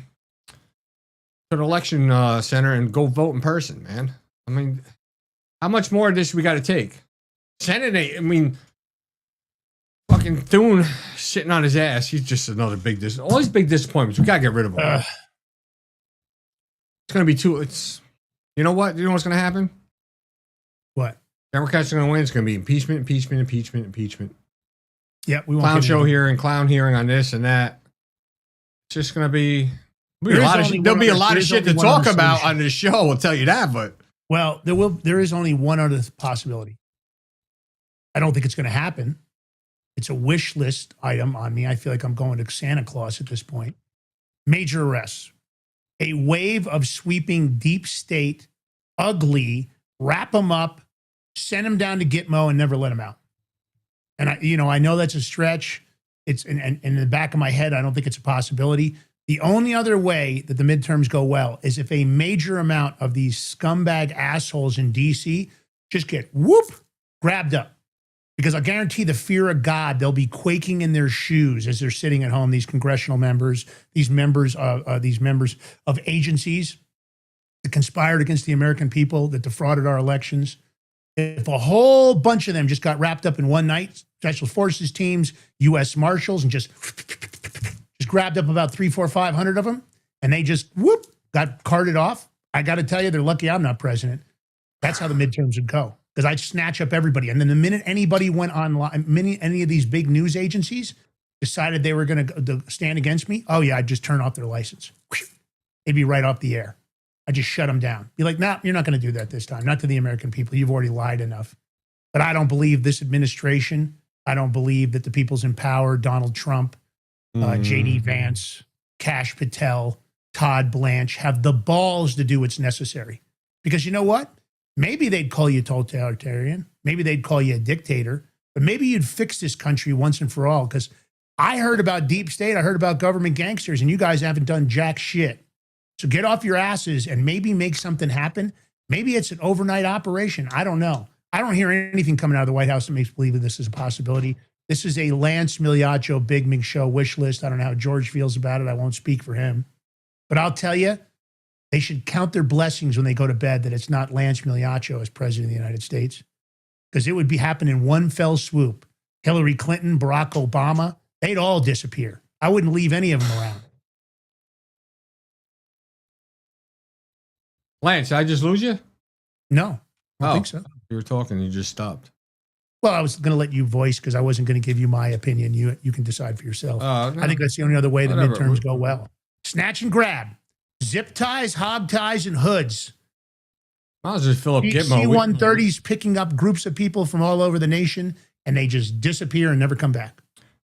election center and go vote in person, man. I mean, how much more of this we got to take? Senate, I mean, fucking Thune sitting on his ass. He's just another big all these big disappointments. We got to get rid of them. It's going to be you know what? You know what's going to happen? What? Democrats are going to win. It's going to be impeachment. Yeah, we want clown show hearing, clown hearing on this and that. It's just going to be there'll be a lot of shit to talk about on this show. I'll tell you that. But well, there is only one other possibility. I don't think it's going to happen. It's a wish list item on me. I feel like I'm going to Santa Claus at this point. Major arrests. A wave of sweeping deep state, ugly, wrap them up, send them down to Gitmo and never let them out. And I know that's a stretch. It's in the back of my head, I don't think it's a possibility. The only other way that the midterms go well is if a major amount of these scumbag assholes in DC just get grabbed up. Because I guarantee the fear of God, they'll be quaking in their shoes as they're sitting at home, these congressional members, these members of agencies that conspired against the American people, that defrauded our elections. If a whole bunch of them just got wrapped up in one night, special forces teams, U.S. Marshals, and just grabbed up about 300, 400, 500 of them, and they just got carted off, I got to tell you, they're lucky I'm not president. That's how the midterms would go. Because I'd snatch up everybody. And then the minute anybody went online, any of these big news agencies decided they were going to stand against me, oh yeah, I'd just turn off their license. They'd be right off the air. I'd just shut them down. Be like, nah, you're not going to do that this time. Not to the American people. You've already lied enough. But I don't believe this administration. I don't believe that the people's in power, Donald Trump, J.D. Vance, Kash Patel, Todd Blanche, have the balls to do what's necessary. Because you know what? Maybe they'd call you totalitarian. Maybe they'd call you a dictator. But maybe you'd fix this country once and for all. Because I heard about deep state. I heard about government gangsters. And you guys haven't done jack shit. So get off your asses and maybe make something happen. Maybe it's an overnight operation. I don't know. I don't hear anything coming out of the White House that makes believe that this is a possibility. This is a Lance Migliaccio Big Mig Show wish list. I don't know how George feels about it. I won't speak for him. But I'll tell you, they should count their blessings when they go to bed that it's not Lance Migliaccio as president of the United States. because it would be happening in one fell swoop. Hillary Clinton, Barack Obama, they'd all disappear. I wouldn't leave any of them around. Lance, did I just lose you? No, I don't think so. You were talking, you just stopped. Well, I was going to let you voice because I wasn't going to give you my opinion. You can decide for yourself. No. I think that's the only other way the Whatever. midterms go well. Snatch and grab. Zip ties, hog ties, and hoods. I was just Philip Gitmo. C-130s picking up groups of people from all over the nation, and they just disappear and never come back.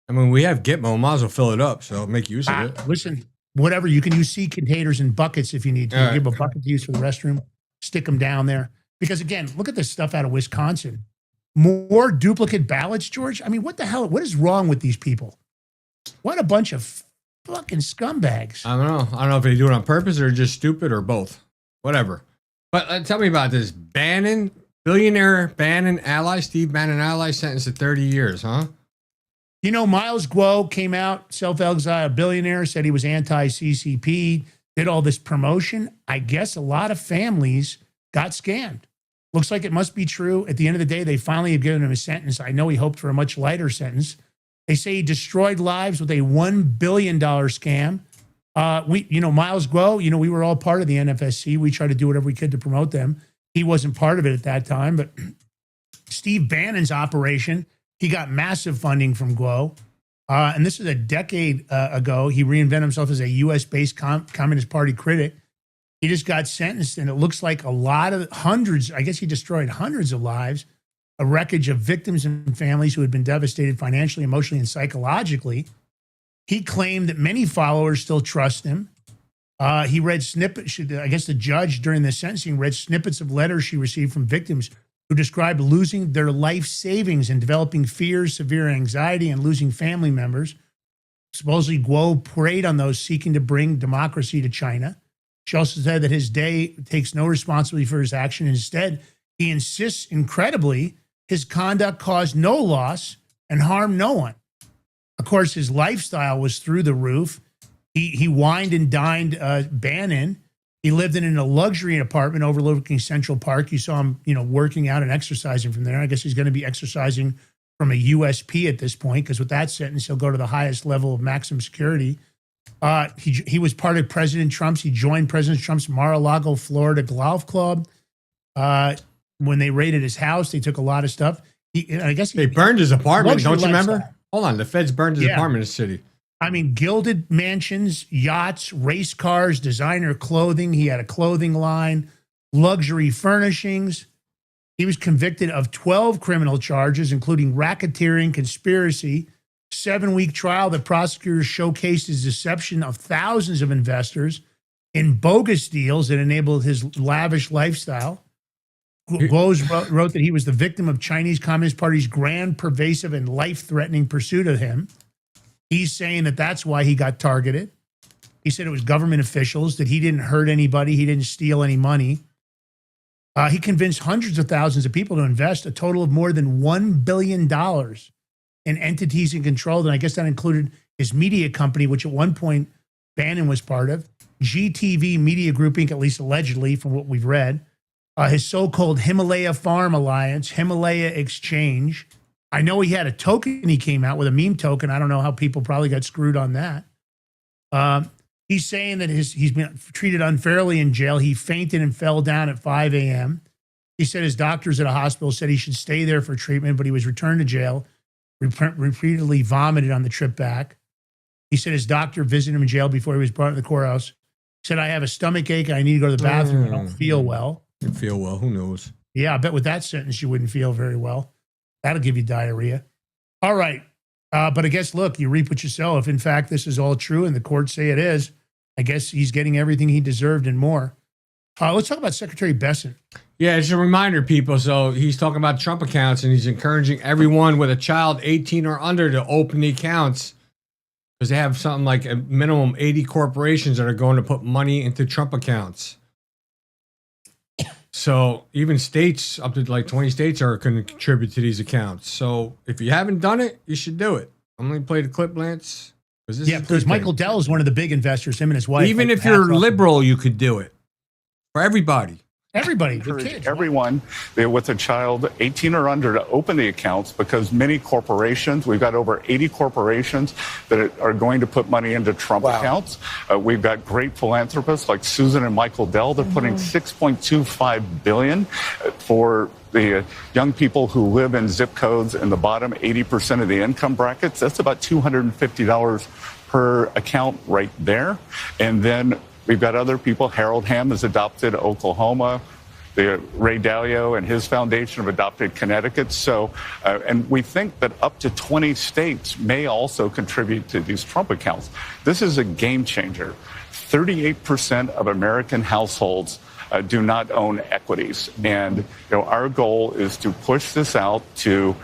I mean, we have Gitmo. Might as well fill it up, so make use of it. Listen, whatever. You can use sea containers and buckets if you need to. All right. Give a bucket to use for the restroom. Stick them down there. Because, again, look at this stuff out of Wisconsin. More duplicate ballots, George. I mean, what the hell? What is wrong with these people? What a bunch of fucking scumbags. I don't know. I don't know if they do it on purpose or just stupid or both. Whatever. But tell me about this. Bannon, billionaire Bannon ally, Steve Bannon ally, sentenced to 30 years, huh? You know, Miles Guo came out, self-exiled billionaire, said he was anti-CCP, did all this promotion. I guess a lot of families got scammed. Looks like it must be true. At the end of the day, they finally have given him a sentence. I know he hoped for a much lighter sentence. They say he destroyed lives with a $1 billion scam. Miles Guo, we were all part of the NFSC. We tried to do whatever we could to promote them. He wasn't part of it at that time, but Steve Bannon's operation, he got massive funding from Guo. And this is a decade ago. He reinvented himself as a U.S.-based Communist Party critic. He just got sentenced, and it looks like hundreds, I guess he destroyed hundreds of lives, a wreckage of victims and families who had been devastated financially, emotionally, and psychologically. He claimed that many followers still trust him. He read snippets, I guess the judge during the sentencing read snippets of letters she received from victims who described losing their life savings and developing fears, severe anxiety, and losing family members. Supposedly, Guo preyed on those seeking to bring democracy to China. She also said that his day takes no responsibility for his action. Instead, he insists, incredibly, his conduct caused no loss and harmed no one. Of course, his lifestyle was through the roof. He wined and dined Bannon. He lived in a luxury apartment overlooking Central Park. You saw him, working out and exercising from there. I guess he's going to be exercising from a USP at this point, because with that sentence, he'll go to the highest level of maximum security. He was part of President Trump's. He joined President Trump's Mar-a-Lago, Florida golf club. When they raided his house, they took a lot of stuff. They burned his apartment. Don't you remember? Hold on, the feds burned his apartment in the city. I mean, gilded mansions, yachts, race cars, designer clothing. He had a clothing line, luxury furnishings. He was convicted of 12 criminal charges, including racketeering, conspiracy, 7-week trial that prosecutors showcased his deception of thousands of investors in bogus deals that enabled his lavish lifestyle. Guo wrote that he was the victim of Chinese Communist Party's grand, pervasive, and life-threatening pursuit of him. He's saying that that's why he got targeted. He said it was government officials, that he didn't hurt anybody, he didn't steal any money. He convinced hundreds of thousands of people to invest a total of more than $1 billion in entities he controlled. And I guess that included his media company, which at one point Bannon was part of, GTV Media Group Inc., at least allegedly from what we've read, his so-called Himalaya Farm Alliance, Himalaya Exchange. I know he had a token he came out with, a meme token. I don't know how people probably got screwed on that. He's saying that he's been treated unfairly in jail. He fainted and fell down at 5 a.m. He said his doctors at a hospital said he should stay there for treatment, but he was returned to jail, repeatedly vomited on the trip back. He said his doctor visited him in jail before he was brought to the courthouse. He said, I have a stomach ache and I need to go to the bathroom. I don't feel well. You feel well. Who knows? Yeah, I bet with that sentence you wouldn't feel very well. That'll give you diarrhea. All right. But I guess, look, you reap what you sow. If, in fact, this is all true and the courts say it is, I guess he's getting everything he deserved and more. Let's talk about Secretary Bessent. Yeah, it's a reminder, people. So he's talking about Trump accounts, and he's encouraging everyone with a child 18 or under to open the accounts, because they have something like a minimum 80 corporations that are going to put money into Trump accounts. So even states, up to like 20 states, are going to contribute to these accounts. So if you haven't done it, you should do it. I'm going to play the clip, Lance. Because Michael Dell is one of the big investors, him and his wife. Even if you're liberal, you could do it. For everybody. Everybody, the encourage kids, everyone with a child 18 or under to open the accounts, because many corporations, we've got over 80 corporations that are going to put money into Trump accounts. We've got great philanthropists like Susan and Michael Dell. They're putting $6.25 billion for the young people who live in zip codes in the bottom 80% of the income brackets. That's about $250 per account right there. And then we've got other people. Harold Hamm has adopted Oklahoma. Ray Dalio and his foundation have adopted Connecticut. So, and we think that up to 20 states may also contribute to these Trump accounts. This is a game changer. 38% of American households do not own equities. And our goal is to push this out to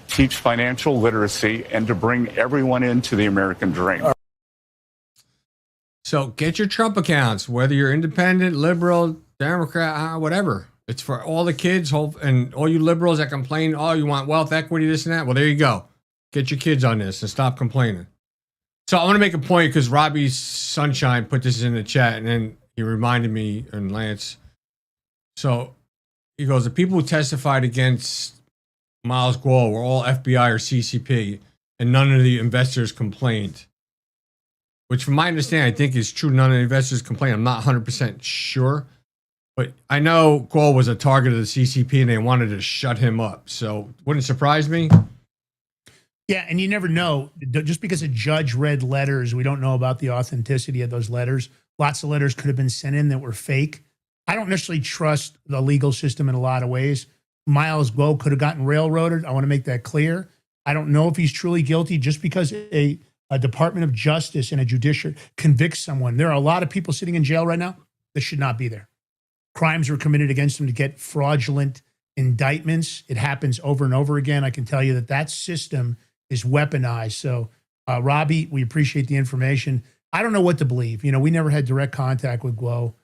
teach financial literacy and to bring everyone into the American dream. So get your Trump accounts, whether you're independent, liberal, Democrat, whatever. It's for all the kids and all you liberals that complain, oh, you want wealth equity, this and that. Well, there you go. Get your kids on this and stop complaining. So I want to make a point because Robbie Sunshine put this in the chat, and then he reminded me, and Lance. So he goes, the people who testified against Miles Guo were all FBI or CCP, and none of the investors complained. Which, from my understanding, I think is true. None of the investors complained. I'm not 100% sure. But I know Guo was a target of the CCP, and they wanted to shut him up. So wouldn't surprise me. Yeah, and you never know. Just because a judge read letters, we don't know about the authenticity of those letters. Lots of letters could have been sent in that were fake. I don't necessarily trust the legal system in a lot of ways. Miles Guo could have gotten railroaded. I want to make that clear. I don't know if he's truly guilty just because a Department of Justice and a judiciary convicts someone. There are a lot of people sitting in jail right now that should not be there. Crimes were committed against them to get fraudulent indictments. It happens over and over again. I can tell you that system is weaponized. So, Robbie, we appreciate the information. I don't know what to believe. We never had direct contact with Guo.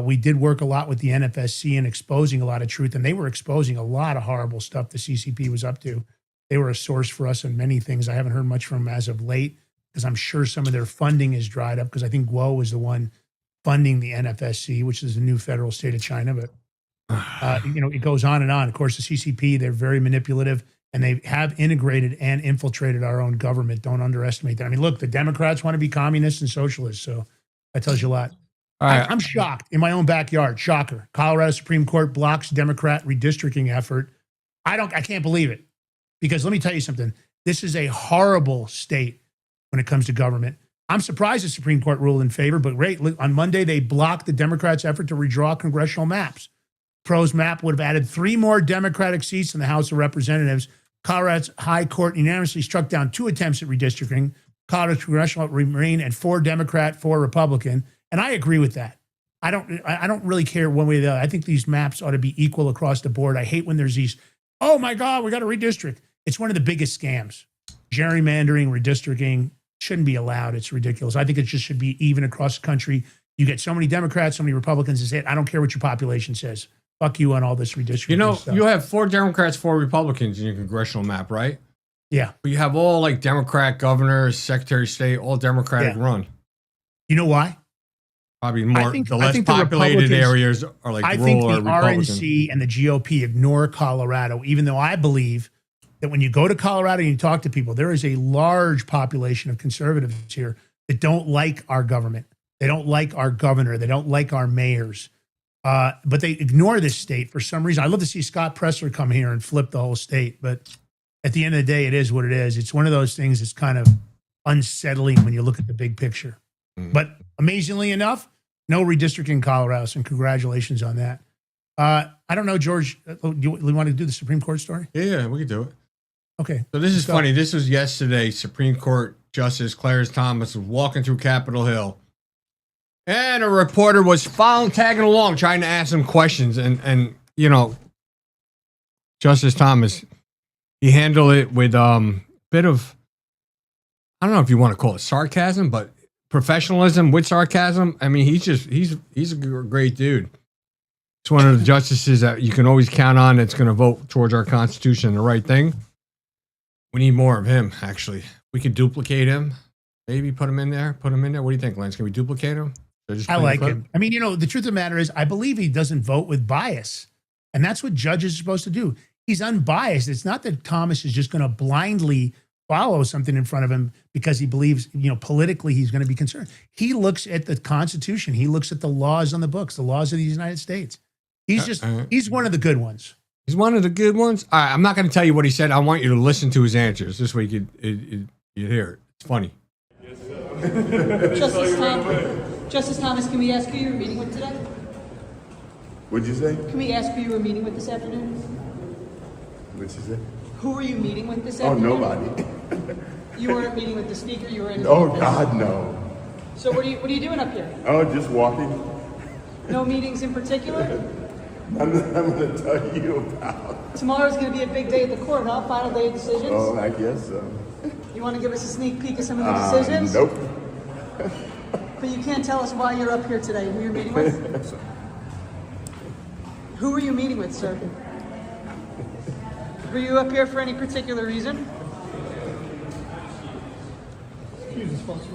We did work a lot with the NFSC in exposing a lot of truth, and they were exposing a lot of horrible stuff the CCP was up to. They were a source for us in many things. I haven't heard much from them as of late because I'm sure some of their funding is dried up because I think Guo was the one funding the NFSC, which is the new federal state of China. But, it goes on and on. Of course, the CCP, they're very manipulative, and they have integrated and infiltrated our own government. Don't underestimate that. I mean, look, the Democrats want to be communists and socialists, so that tells you a lot. All right. I'm shocked in my own backyard. Shocker. Colorado Supreme Court blocks Democrat redistricting effort. I can't believe it. Because let me tell you something. This is a horrible state when it comes to government. I'm surprised the Supreme Court ruled in favor, but great. On Monday, they blocked the Democrats' effort to redraw congressional maps. Pro's map would have added 3 more Democratic seats in the House of Representatives. Colorado's High Court unanimously struck down 2 attempts at redistricting. Colorado's congressional remain at 4 Democrat, 4 Republican. And I agree with that. I don't really care one way or the other. I think these maps ought to be equal across the board. I hate when there's these, oh my God, we got to redistrict. It's one of the biggest scams. Gerrymandering, redistricting shouldn't be allowed. It's ridiculous. I think it just should be even across the country. You get so many Democrats, so many Republicans that say, I don't care what your population says. Fuck you on all this redistricting stuff. You have 4 Democrats, 4 Republicans in your congressional map, right? Yeah. But you have all like Democrat governors, Secretary of State, all Democratic run. You know why? Probably more the less populated areas are like rural or Republican. I think the RNC and the GOP ignore Colorado, even though I believe that when you go to Colorado and you talk to people, there is a large population of conservatives here that don't like our government. They don't like our governor. They don't like our mayors. But they ignore this state for some reason. I'd love to see Scott Presler come here and flip the whole state. But at the end of the day, it is what it is. It's one of those things that's kind of unsettling when you look at the big picture. But amazingly enough, no redistricting in Colorado, and congratulations on that. I don't know, George, do you want to do the Supreme Court story? Yeah, we can do it. Okay. So this is funny. This was yesterday. Supreme Court Justice Clarence Thomas was walking through Capitol Hill, and a reporter was tagging along, trying to ask him questions. And Justice Thomas, he handled it with bit of, I don't know if you want to call it sarcasm, but professionalism with sarcasm. I mean, he's a great dude. It's one of the justices that you can always count on that's going to vote towards our Constitution and the right thing. We need more of him, actually. We could duplicate him. Maybe put him in there. What do you think, Lance? Can we duplicate him? I like him. I mean, the truth of the matter is, I believe he doesn't vote with bias. And that's what judges are supposed to do. He's unbiased. It's not that Thomas is just going to blindly follow something in front of him because he believes, politically he's going to be concerned. He looks at the Constitution. He looks at the laws on the books, the laws of the United States. He's one of the good ones. He's one of the good ones. All right, I'm not going to tell you what he said. I want you to listen to his answers. This way you hear it. It's funny. Justice Thomas, can we ask who you were meeting with today? What'd you say? Can we ask who you were meeting with this afternoon? What'd you say? Who were you meeting with this Oh, afternoon? nobody. You weren't meeting with the speaker. You were in his Oh, office. God, no. So what are you doing up here? Oh, just walking. No meetings in particular? I'm going to tell you about. Tomorrow's going to be a big day at the court, huh? Final day of decisions. Oh, I guess so. You want to give us a sneak peek of some of the decisions? Nope. But you can't tell us why you're up here today. Who you're meeting with? Who were you meeting with, sir? Were you up here for any particular reason?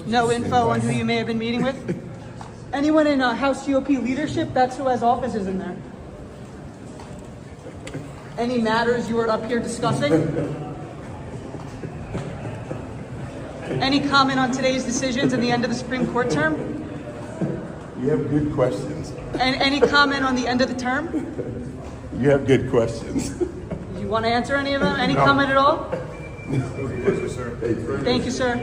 No info on who you may have been meeting with? Anyone in House GOP leadership? That's who has offices in there. Any matters you were up here discussing? Any comment on today's decisions and the end of the Supreme Court term? You have good questions. And any comment on the end of the term? You have good questions. Do you want to answer any of them? Any comment at all? Thank you, sir.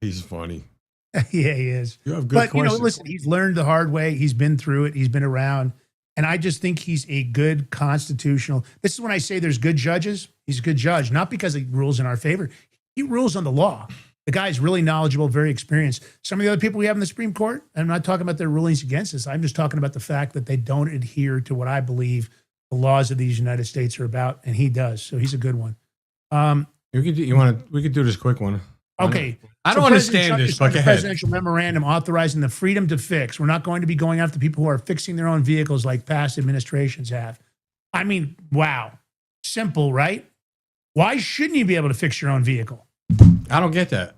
He's funny. Yeah, he is. You have good questions. Listen, he's learned the hard way. He's been through it. He's been around. And I just think he's a good constitutional. This is when I say there's good judges. He's a good judge, not because he rules in our favor. He rules on the law. The guy's really knowledgeable, very experienced. Some of the other people we have in the Supreme Court, I'm not talking about their rulings against us. I'm just talking about the fact that they don't adhere to what I believe the laws of these United States are about, and he does. So he's a good one. We could do this quick one. Okay. I don't understand this, but go ahead. Presidential memorandum authorizing the freedom to fix. We're not going to be going after people who are fixing their own vehicles like past administrations have. I mean, wow. Simple, right? Why shouldn't you be able to fix your own vehicle? I don't get that.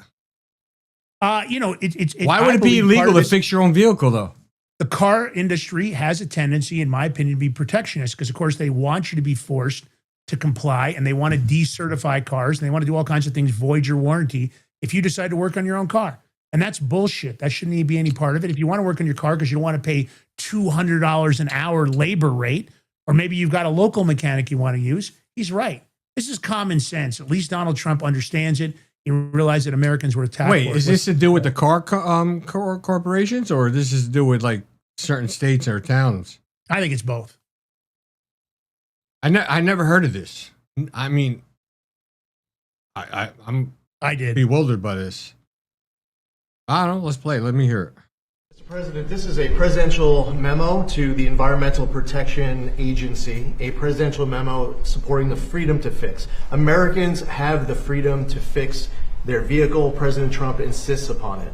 Why would it be illegal to fix your own vehicle, though? The car industry has a tendency, in my opinion, to be protectionist because, of course, they want you to be forced to comply and they want to decertify cars and they want to do all kinds of things, void your warranty if you decide to work on your own car. And that's bullshit. That shouldn't even be any part of it. If you want to work on your car because you don't want to pay $200 an hour labor rate, or maybe you've got a local mechanic you want to use, he's right. This is common sense. At least Donald Trump understands it. He realized that Americans were attacked. Wait, is this to do with the car corporations, or this is to do with like certain states or towns? I think it's both. I never heard of this. I mean, I did bewildered by this. I don't know. Let's play. Let me hear it. Mr. President, this is a presidential memo to the Environmental Protection Agency, a presidential memo supporting the freedom to fix. Americans have the freedom to fix their vehicle. President Trump insists upon it.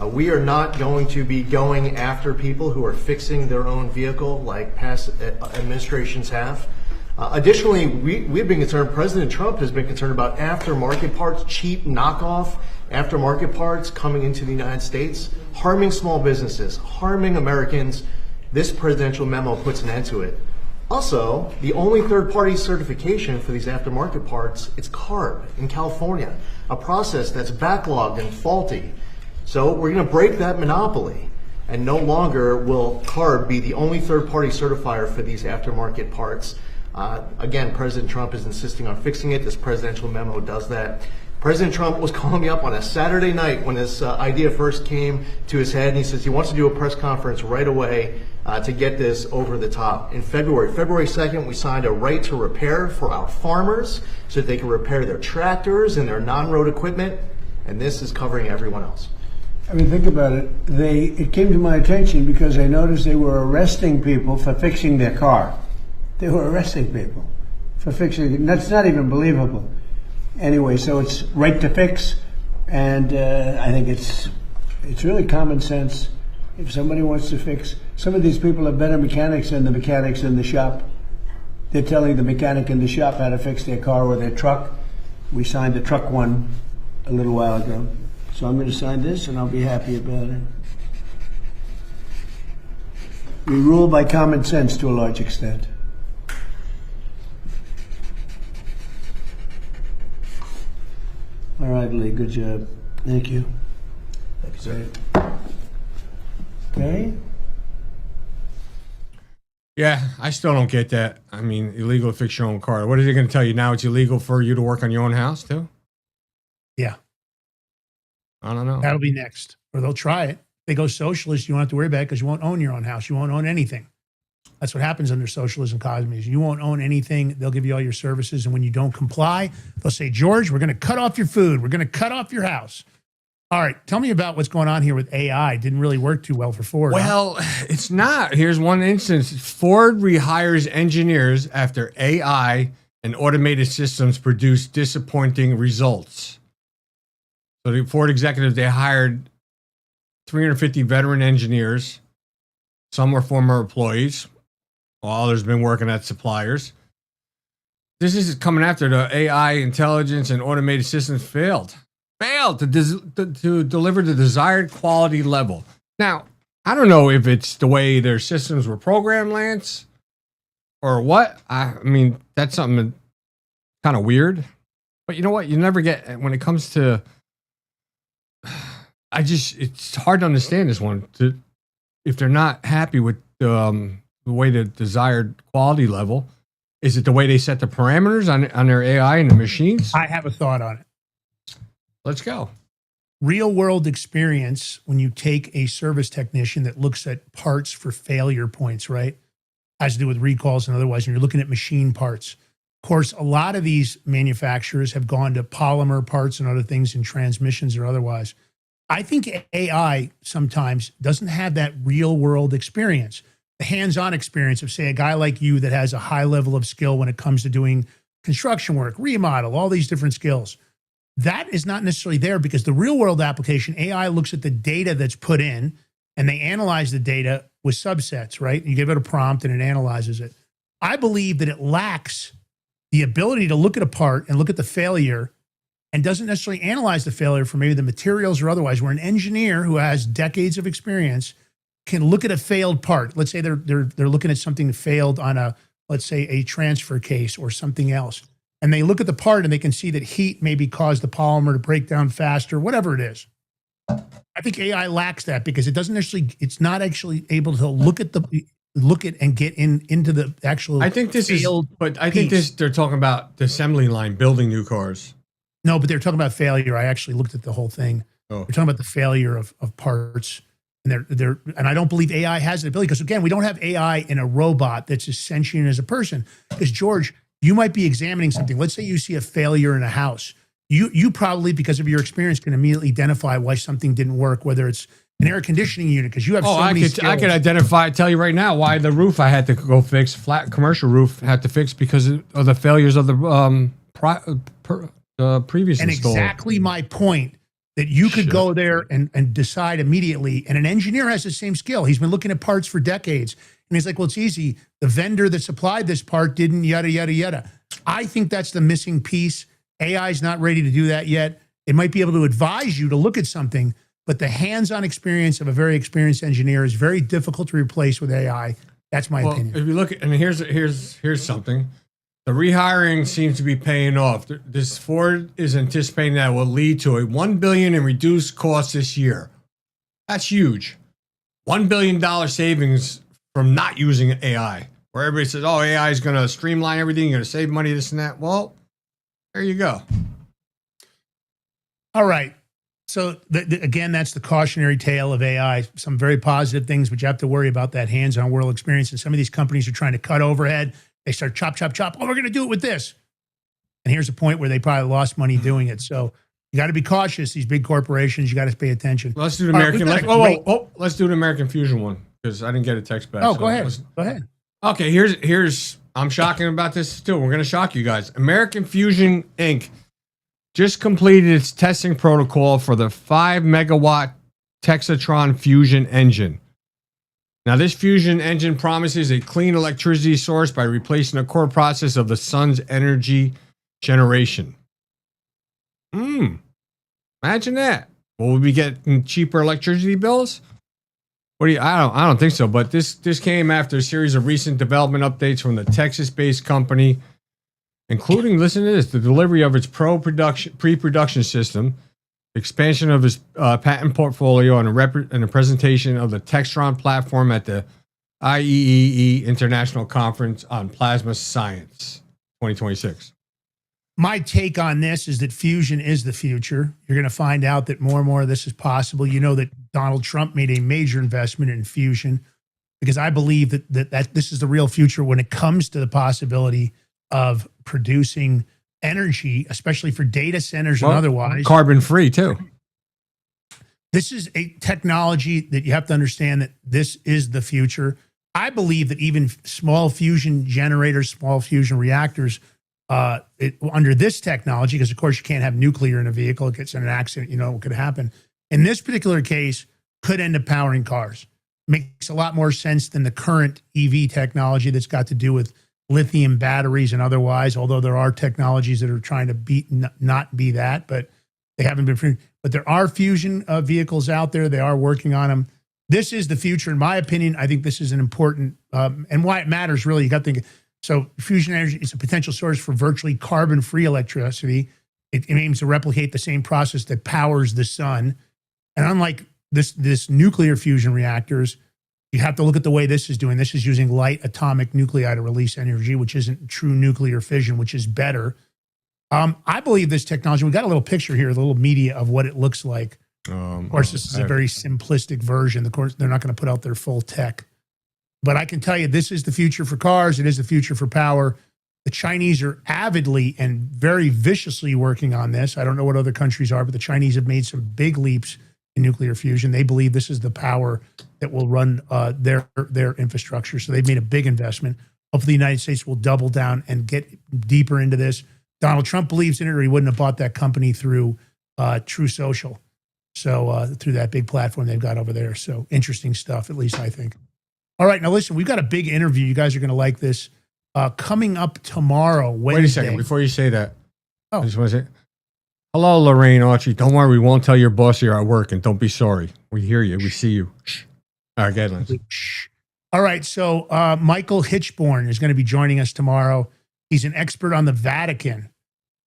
We are not going to be going after people who are fixing their own vehicle like past administrations have. Additionally, we've been concerned, President Trump has been concerned about aftermarket parts, cheap knockoff aftermarket parts coming into the United States, harming small businesses, harming Americans. This presidential memo puts an end to it. Also, the only third-party certification for these aftermarket parts, it's CARB in California, a process that's backlogged and faulty. So we're going to break that monopoly, and no longer will CARB be the only third-party certifier for these aftermarket parts. Again, President Trump is insisting on fixing it. This presidential memo does that. President Trump was calling me up on a Saturday night when this idea first came to his head, and he says he wants to do a press conference right away to get this over the top. In February 2nd, we signed a right to repair for our farmers so that they can repair their tractors and their non-road equipment, and this is covering everyone else. I mean, think about it. It came to my attention because I noticed they were arresting people for fixing their car. They were arresting people for fixing it. That's not even believable. Anyway, so it's right to fix, and I think it's really common sense. If somebody wants to fix, some of these people are better mechanics than the mechanics in the shop. They're telling the mechanic in the shop how to fix their car or their truck. We signed the truck one a little while ago. So I'm going to sign this, and I'll be happy about it. We rule by common sense to a large extent. All right, Lee, good job. Thank you. Thank you, sir. Okay. Yeah, I still don't get that. I mean, illegal to fix your own car. What are they going to tell you now? It's illegal for you to work on your own house too? Yeah. I don't know. That'll be next. Or they'll try it. They go socialist, you won't have to worry about it because you won't own your own house. You won't own anything. That's what happens under socialism communism. You won't own anything. They'll give you all your services. And when you don't comply, they'll say, George, we're going to cut off your food. We're going to cut off your house. All right. Tell me about what's going on here with AI. Didn't really work too well for Ford. Well, it's not. Here's one instance. Ford rehires engineers after AI and automated systems produce disappointing results. So the Ford executives, they hired 350 veteran engineers. Some were former employees, while others have been working at suppliers. This is coming after the AI intelligence and automated systems failed to deliver the desired quality level. Now, I don't know if it's the way their systems were programmed, Lance, or what. I mean, that's something kind of weird. But you know what? You never get, when it comes to, it's hard to understand this one. If they're not happy with the way the desired quality level, is it the way they set the parameters on their AI and the machines? I have a thought on it. Let's go. Real world experience, when you take a service technician that looks at parts for failure points, right? Has to do with recalls and otherwise, and you're looking at machine parts. Of course, a lot of these manufacturers have gone to polymer parts and other things in transmissions or otherwise. I think AI sometimes doesn't have that real world experience, the hands-on experience of, say, a guy like you that has a high level of skill when it comes to doing construction work, remodel, all these different skills. That is not necessarily there because the real world application, AI looks at the data that's put in and they analyze the data with subsets, right? You give it a prompt and it analyzes it. I believe that it lacks the ability to look at a part and look at the failure and doesn't necessarily analyze the failure for maybe the materials or otherwise, where an engineer who has decades of experience can look at a failed part. Let's say they're looking at something that failed on a, let's say, a transfer case or something else. And they look at the part and they can see that heat maybe caused the polymer to break down faster, whatever it is. I think AI lacks that because it doesn't necessarily, it's not actually able to look at and get into the actual. I think this is, but I think this, they're talking about the assembly line, building new cars. No, but they're talking about failure. I actually looked at the whole thing. Oh. They're talking about the failure of parts. And and I don't believe AI has the ability because, again, we don't have AI in a robot that's as sentient as a person. Because, George, you might be examining something. Let's say you see a failure in a house. You probably, because of your experience, can immediately identify why something didn't work, whether it's an air conditioning unit, because you have so many skills. I could identify, tell you right now why the roof I had to go fix, flat commercial roof, had to fix because of the failures of the previous and installer. Exactly my point, that you could go there and decide immediately. And an engineer has the same skill. He's been looking at parts for decades. And he's like, well, it's easy. The vendor that supplied this part didn't, yada, yada, yada. I think that's the missing piece. AI is not ready to do that yet. It might be able to advise you to look at something, but the hands-on experience of a very experienced engineer is very difficult to replace with AI. That's my opinion. If you look at, and here's something. The rehiring seems to be paying off. This Ford is anticipating that will lead to a $1 billion in reduced costs this year. That's huge. $1 billion savings from not using AI. Where everybody says, "Oh, AI is going to streamline everything. You're going to save money, this and that." Well, there you go. All right. So again, that's the cautionary tale of AI. Some very positive things, but you have to worry about that hands-on world experience. And some of these companies are trying to cut overhead. They start chop, chop, chop. Oh, we're going to do it with this. And here's a point where they probably lost money doing it. So you got to be cautious. These big corporations, you got to pay attention. Let's do the American. Let's do the American Fusion one because I didn't get a text back. Oh, go ahead. Go ahead. Okay, here's. I'm shocking about this too. We're going to shock you guys. American Fusion Inc. just completed its testing protocol for the 5 megawatt Texatron fusion engine. Now, this fusion engine promises a clean electricity source by replacing the core process of the sun's energy generation. Imagine that. Will we be getting cheaper electricity bills? What do you? I don't think so. But this came after a series of recent development updates from the Texas-based company, including, listen to this, the delivery of its pre-production system, expansion of its patent portfolio, and a presentation of the Textron platform at the IEEE International Conference on Plasma Science 2026. My take on this is that fusion is the future. You're going to find out that more and more of this is possible. You know that Donald Trump made a major investment in fusion because I believe that this is the real future when it comes to the possibility of producing energy, especially for data centers and otherwise. Carbon free too. This is a technology that you have to understand that this is the future. I believe that even small fusion generators, small fusion reactors, under this technology, because of course you can't have nuclear in a vehicle, it gets in an accident, what could happen. In this particular case, could end up powering cars. Makes a lot more sense than the current EV technology that's got to do with lithium batteries and otherwise, although there are technologies that are trying to not be that, but they haven't been. But there are fusion vehicles out there. They are working on them. This is the future. In my opinion, I think this is an important, and why it matters really, you got to think. So fusion energy is a potential source for virtually carbon-free electricity. It aims to replicate the same process that powers the sun. And unlike this nuclear fusion reactors, you have to look at the way this is doing. This is using light atomic nuclei to release energy, which isn't true nuclear fission, which is better. I believe this technology, we got a little picture here, a little media of what it looks like. Of course, this is a very simplistic version. Of course, they're not going to put out their full tech. But I can tell you, this is the future for cars. It is the future for power. The Chinese are avidly and very viciously working on this. I don't know what other countries are, but the Chinese have made some big leaps in nuclear fusion. They believe this is the power that will run their infrastructure. So they've made a big investment. Hopefully the United States will double down and get deeper into this. Donald Trump believes in it, or he wouldn't have bought that company through True Social. So through that big platform they've got over there. So interesting stuff, at least I think. All right, now listen, we've got a big interview. You guys are going to like this. Coming up tomorrow, Wednesday. Wait a second, before you say that. I just want to say, hello, Lorraine Autry. Don't worry, we won't tell your boss you're at work, and don't be sorry. We hear you. We see you. Shh. All right, get Lance. All right, so Michael Hitchborn is going to be joining us tomorrow. He's an expert on the Vatican.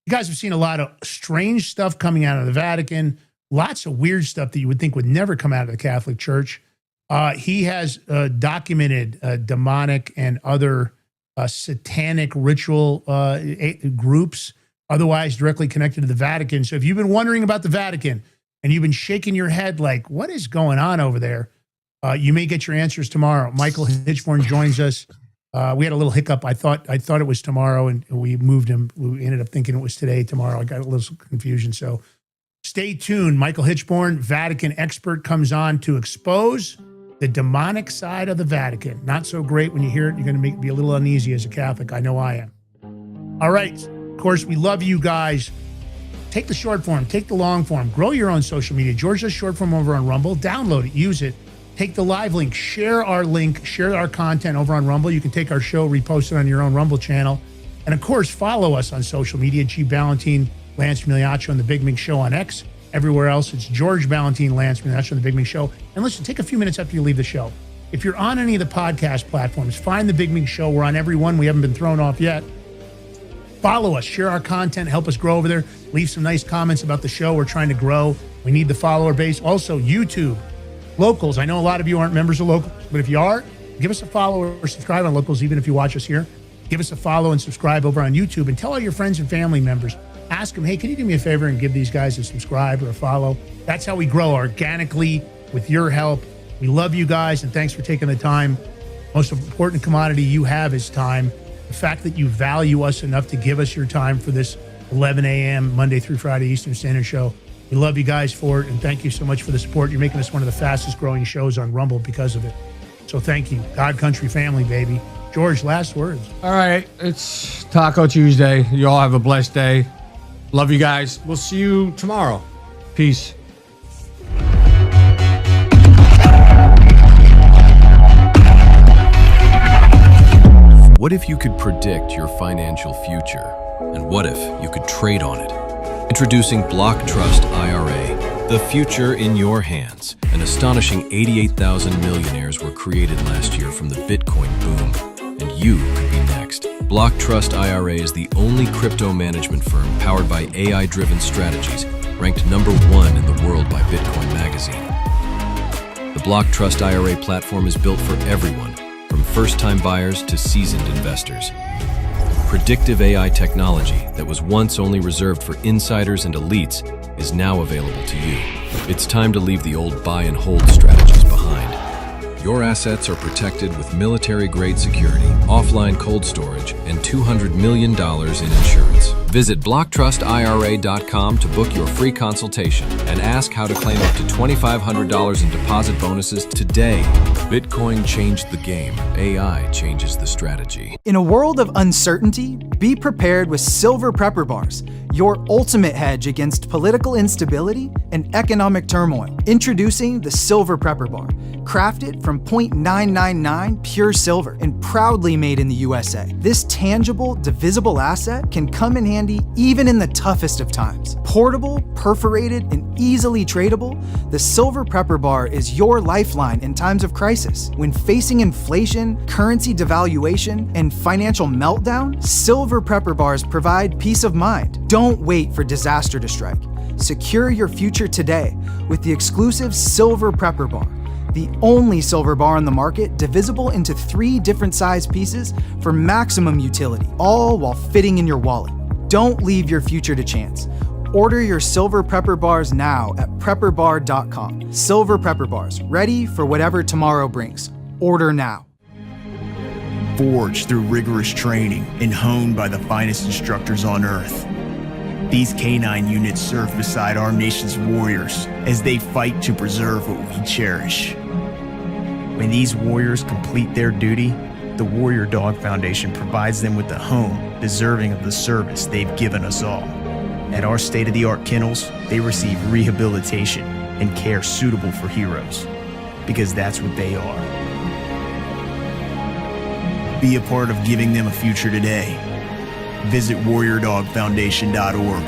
You guys have seen a lot of strange stuff coming out of the Vatican, lots of weird stuff that you would think would never come out of the Catholic Church. He has documented demonic and other satanic ritual groups, otherwise directly connected to the Vatican. So if you've been wondering about the Vatican and you've been shaking your head like, what is going on over there? You may get your answers tomorrow. Michael Hitchborn joins us. We had a little hiccup. I thought it was tomorrow, and we moved him. We ended up thinking it was today, tomorrow. I got a little confusion. So stay tuned. Michael Hitchborn, Vatican expert, comes on to expose the demonic side of the Vatican. Not so great when you hear it. You're going to be a little uneasy as a Catholic. I know I am. All right. Of course, we love you guys. Take the short form. Take the long form. Grow your own social media. George does short form over on Rumble. Download it. Use it. Take the live link. Share our link. Share our content over on Rumble. You can take our show, repost it on your own Rumble channel. And, of course, follow us on social media. G. Ballantine, Lance Migliaccio, and The Big Mig Show on X. Everywhere else, it's George Ballantine, Lance Migliaccio, and The Big Mig Show. And listen, take a few minutes after you leave the show. If you're on any of the podcast platforms, find The Big Mig Show. We're on every one. We haven't been thrown off yet. Follow us. Share our content. Help us grow over there. Leave some nice comments about the show. We're trying to grow. We need the follower base. Also, YouTube. Locals. I know a lot of you aren't members of Locals, but if you are, give us a follow or subscribe on Locals, even if you watch us here. Give us a follow and subscribe over on YouTube, and tell all your friends and family members. Ask them, hey, can you do me a favor and give these guys a subscribe or a follow? That's how we grow organically with your help. We love you guys, and thanks for taking the time. Most important commodity you have is time. The fact that you value us enough to give us your time for this 11 a.m. Monday through Friday Eastern Standard Show. We love you guys for it, and thank you so much for the support. You're making us one of the fastest growing shows on Rumble because of it. So thank you. God, country, family, baby. George, last words. All right. It's Taco Tuesday. You all have a blessed day. Love you guys. We'll see you tomorrow. Peace. What if you could predict your financial future? And what if you could trade on it? Introducing Block Trust IRA, The future in your hands. An astonishing 88,000 millionaires were created last year from the Bitcoin boom, and you could be next. Block Trust IRA is the only crypto management firm powered by AI-driven strategies, ranked #1 in the world by Bitcoin Magazine. The Block Trust IRA platform is built for everyone, from first-time buyers to seasoned investors. Predictive AI technology that was once only reserved for insiders and elites is now available to you. It's time to leave the old buy and hold strategies behind. Your assets are protected with military-grade security, offline cold storage, and $200 million in insurance. Visit BlockTrustIRA.com to book your free consultation and ask how to claim up to $2,500 in deposit bonuses today. Bitcoin changed the game. AI changes the strategy. In a world of uncertainty, be prepared with Silver Prepper Bars, your ultimate hedge against political instability and economic turmoil. Introducing the Silver Prepper Bar, crafted from 0.999 pure silver and proudly made in the USA. This tangible, divisible asset can come in handy even in the toughest of times. Portable, perforated, and easily tradable, the Silver Prepper Bar is your lifeline in times of crisis. When facing inflation, currency devaluation, and financial meltdown, Silver Prepper Bars provide peace of mind. Don't wait for disaster to strike. Secure your future today with the exclusive Silver Prepper Bar, the only silver bar on the market divisible into 3 different size pieces for maximum utility, all while fitting in your wallet. Don't leave your future to chance. Order your Silver Prepper Bars now at prepperbar.com. Silver Prepper Bars, ready for whatever tomorrow brings. Order now. Forged through rigorous training and honed by the finest instructors on Earth, these K9 units serve beside our nation's warriors as they fight to preserve what we cherish. When these warriors complete their duty, the Warrior Dog Foundation provides them with a home deserving of the service they've given us all. At our state-of-the-art kennels, they receive rehabilitation and care suitable for heroes, because that's what they are. Be a part of giving them a future today. Visit warriordogfoundation.org.